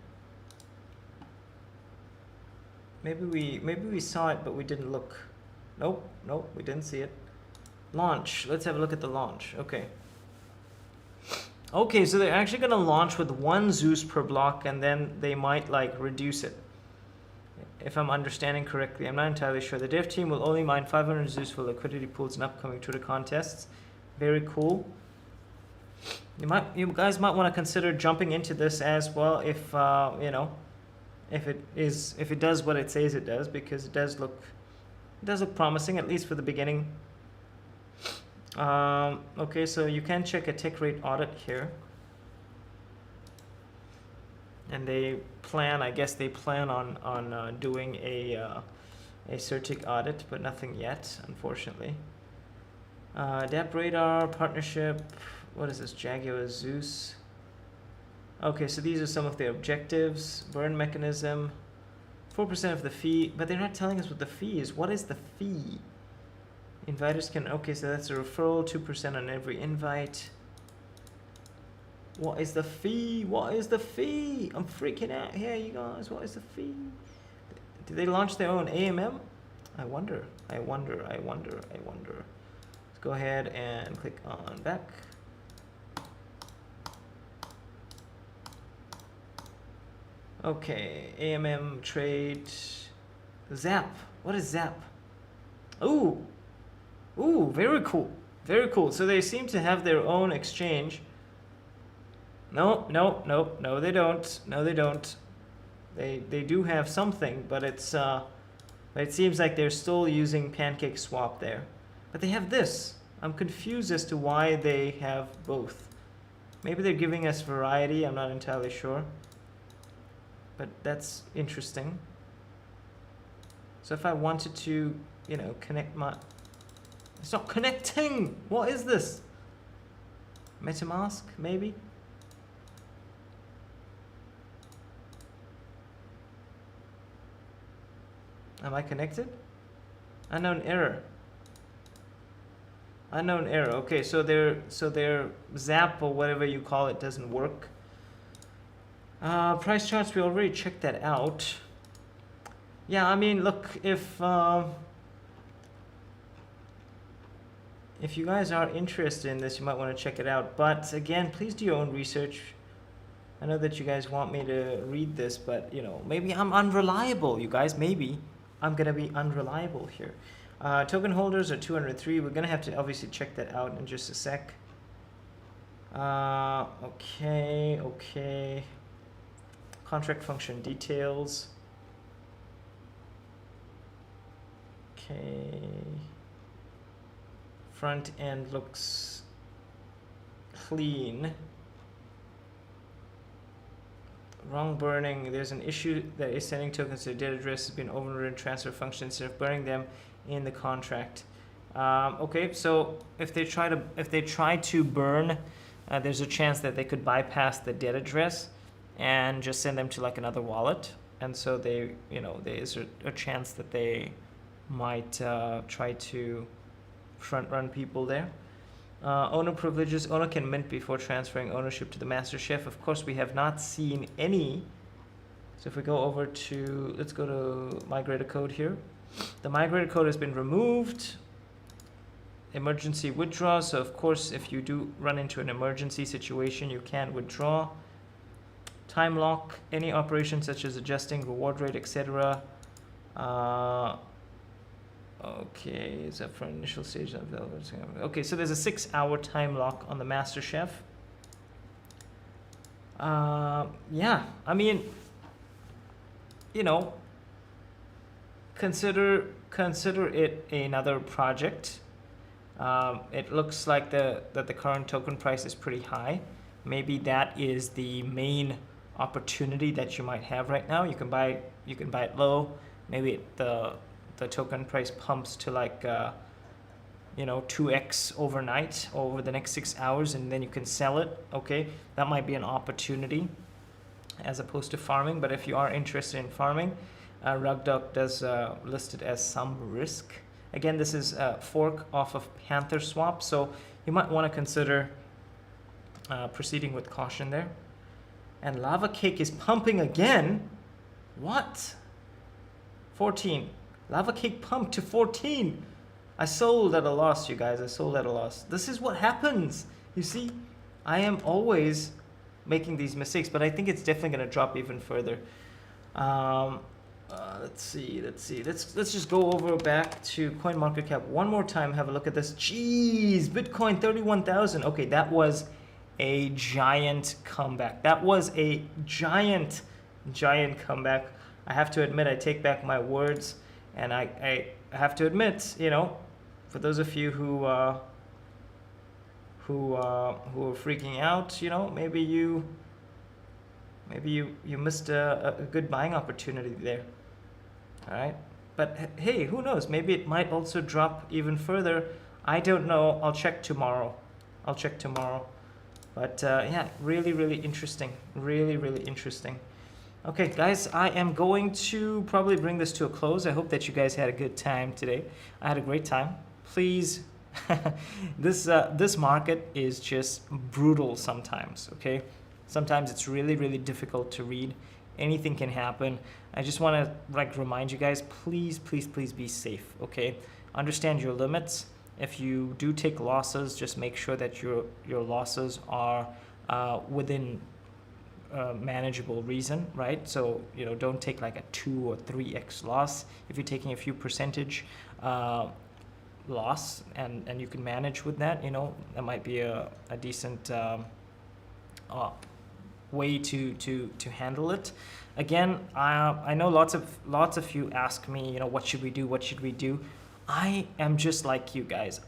Maybe we saw it, but we didn't look. Nope, we didn't see it. Launch. Let's have a look at the launch. Okay. Okay, so they're actually gonna launch with 1 Zeus per block, and then they might like reduce it. If I'm understanding correctly, I'm not entirely sure. The dev team will only mine 500 Zeus for liquidity pools in upcoming Twitter contests. Very cool. You guys might want to consider jumping into this as well if you know, if it does what it says it does, because it does look promising, at least for the beginning. Okay, so you can check a tick rate audit here. And they plan, I guess they plan on doing a CerTick audit, but nothing yet, unfortunately. DApp Radar, partnership, what is this, Jaguar Zeus. Okay, so these are some of their objectives. Burn mechanism, 4% of the fee, but they're not telling us what the fee is. What is the fee? Inviters can, okay, so that's a referral, 2% on every invite. What is the fee? What is the fee? I'm freaking out here, you guys. What is the fee? Did they launch their own AMM? I wonder. Let's go ahead and click on back. Okay, AMM trade. Zap. What is Zap? Ooh, very cool. Very cool. So they seem to have their own exchange. No, they don't. No, they don't. They do have something, but it's it seems like they're still using Pancake Swap there. But they have this. I'm confused as to why they have both. Maybe they're giving us variety, I'm not entirely sure. But that's interesting. So if I wanted to, you know, connect my... It's not connecting! What is this? MetaMask, maybe? Am I connected? Unknown error. Unknown error. Okay, so their Zap or whatever you call it doesn't work. Price charts, we already checked that out. Yeah, I mean, look, if you guys are interested in this, you might want to check it out. But again, please do your own research. I know that you guys want me to read this, but you know, maybe I'm unreliable, you guys. Maybe I'm gonna be unreliable here. Token holders are 203. We're gonna have to obviously check that out in just a sec. Okay. Contract function details. Okay. Front end looks clean. Wrong burning. There's an issue that is sending tokens to the data address has been overridden transfer function instead of burning them in the contract. Okay, so if they try to burn, there's a chance that they could bypass the debt address and just send them to like another wallet, and so they, you know, there's a chance that they might try to front run people there. Owner privileges. Owner can mint before transferring ownership to the master chef. Of course, we have not seen any. So if we go over to, let's go to migrator code here. The migrator code has been removed. Emergency withdraw. So of course, if you do run into an emergency situation, you can withdraw. Time lock. Any operation such as adjusting reward rate, etc. Okay, is that for initial stage of development? Okay, so there's a 6-hour time lock on the Master Chef. Yeah, I mean, you know, consider it another project. It looks like that the current token price is pretty high. Maybe that is the main opportunity that you might have right now. You can buy it low. Maybe the token price pumps to like you know, 2x overnight over the next 6 hours, and then you can sell it. Okay, that might be an opportunity as opposed to farming. But if you are interested in farming, Rugduck does list it as some risk. Again, this is a fork off of Panther Swap, so you might want to consider proceeding with caution there. And lavacake is pumping again. What? 14. Lavacake pumped to 14. I sold at a loss, you guys. I sold at a loss. This is what happens. You see, I am always making these mistakes, but I think it's definitely going to drop even further. Let's see. Let's just go over back to CoinMarketCap one more time. Have a look at this. Jeez, Bitcoin 31,000. Okay, that was a giant comeback. That was a giant comeback. I have to admit, I take back my words. And I have to admit, you know, for those of you who are freaking out, you know, maybe you missed a good buying opportunity there. All right, but hey, who knows? Maybe it might also drop even further. I don't know. I'll check tomorrow. But yeah, really interesting. Really interesting. Okay, guys, I am going to probably bring this to a close. I hope that you guys had a good time today. I had a great time. Please, this market is just brutal sometimes, okay? Sometimes it's really, really difficult to read. Anything can happen. I just want to like remind you guys, please, please, please be safe, okay? Understand your limits. If you do take losses, just make sure that your losses are within manageable reason, right? So, you know, don't take like a 2 or 3x loss. If you're taking a few percentage loss and you can manage with that, you know, that might be a decent way to handle it. Again, I know lots of you ask me, you know, what should we do? I am just like you guys.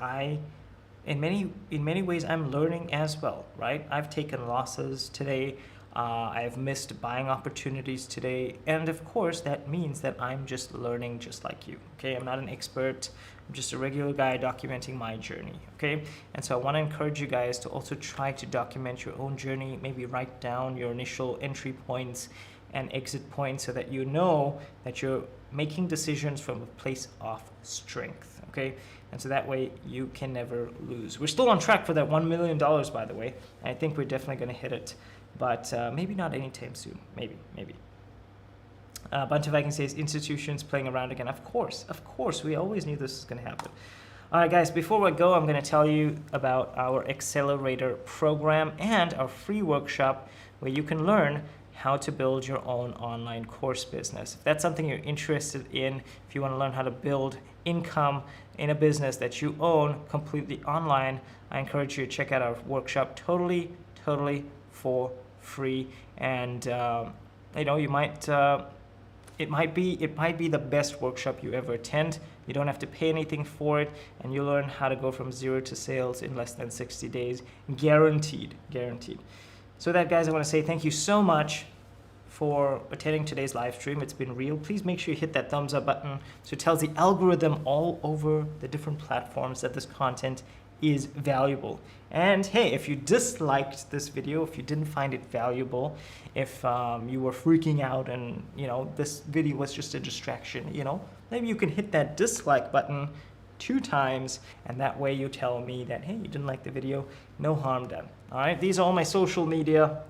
In many ways, I'm learning as well, right? I've taken losses today. I've missed buying opportunities today. And of course, that means that I'm just learning just like you, okay? I'm not an expert. I'm just a regular guy documenting my journey, okay? And so I want to encourage you guys to also try to document your own journey, maybe write down your initial entry points and exit points so that you know that you're making decisions from a place of strength, okay? And so that way you can never lose. We're still on track for that $1 million, by the way. And I think we're definitely going to hit it. But maybe not anytime soon. Maybe. Bunch of Viking says institutions playing around again. Of course. We always knew this was going to happen. All right, guys, before I go, I'm going to tell you about our accelerator program and our free workshop where you can learn how to build your own online course business. If that's something you're interested in, if you want to learn how to build income in a business that you own completely online, I encourage you to check out our workshop totally for free. And you know, you might it might be the best workshop you ever attend. You don't have to pay anything for it, and you'll learn how to go from 0 to sales in less than 60 days, guaranteed. So that, guys, I want to say thank you so much for attending today's live stream. It's been real. Please make sure you hit that thumbs up button so it tells the algorithm all over the different platforms that this content is valuable. And hey, if you disliked this video, if you didn't find it valuable, if you were freaking out and, you know, this video was just a distraction, you know, maybe you can hit that dislike button 2 times, and that way you tell me that, hey, you didn't like the video, no harm done. All right, these are all my social media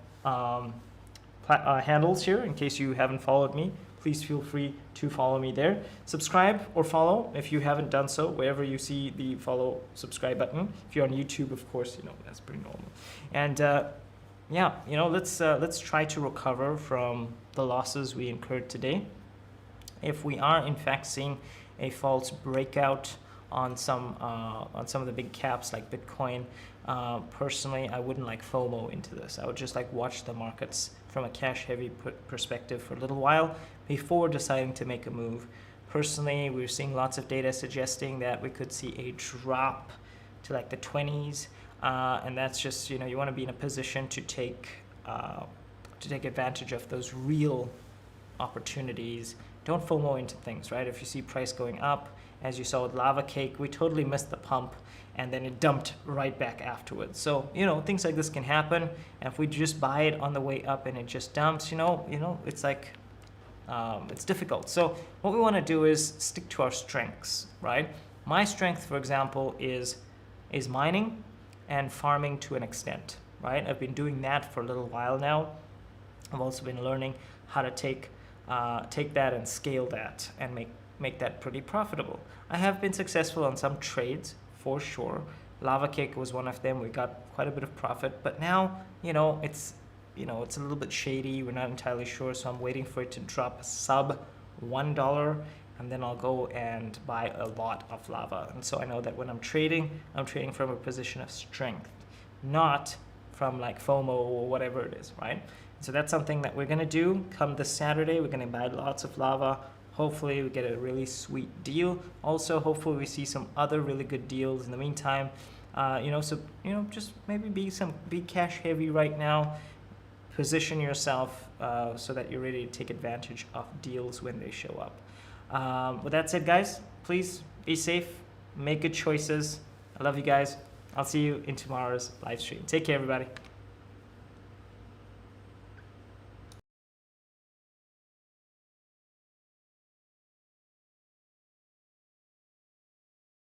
handles here. In case you haven't followed me, please feel free to follow me there. Subscribe or follow if you haven't done so, wherever you see the follow, subscribe button. If you're on YouTube, of course, you know, that's pretty normal. And yeah, you know, let's try to recover from the losses we incurred today. If we are in fact seeing a false breakout on some of the big caps like Bitcoin, personally, I wouldn't like FOMO into this. I would just like watch the markets from a cash-heavy perspective for a little while before deciding to make a move. Personally, we're seeing lots of data suggesting that we could see a drop to like the 20s, and that's just, you know, you want to be in a position to take advantage of those real opportunities. Don't FOMO into things, right? If you see price going up, as you saw with lavacake, we totally missed the pump and then it dumped right back afterwards. So, you know, things like this can happen. And if we just buy it on the way up and it just dumps, you know, it's like, it's difficult. So what we want to do is stick to our strengths, right? My strength, for example, is mining and farming to an extent, right? I've been doing that for a little while now. I've also been learning how to take that and scale that and make that pretty profitable. I have been successful on some trades for sure. Lavacake was one of them. We got quite a bit of profit, but now, you know, it's a little bit shady. We're not entirely sure, so I'm waiting for it to drop sub $1, and then I'll go and buy a lot of lava. And so I know that when I'm trading from a position of strength, not from like FOMO or whatever it is, right? So that's something that we're gonna do come this Saturday. We're gonna buy lots of lava. Hopefully we get a really sweet deal. Also, hopefully we see some other really good deals in the meantime. Just maybe be cash heavy right now. Position yourself so that you're ready to take advantage of deals when they show up. With that said, guys, please be safe, make good choices. I love you guys. I'll see you in tomorrow's live stream. Take care, everybody.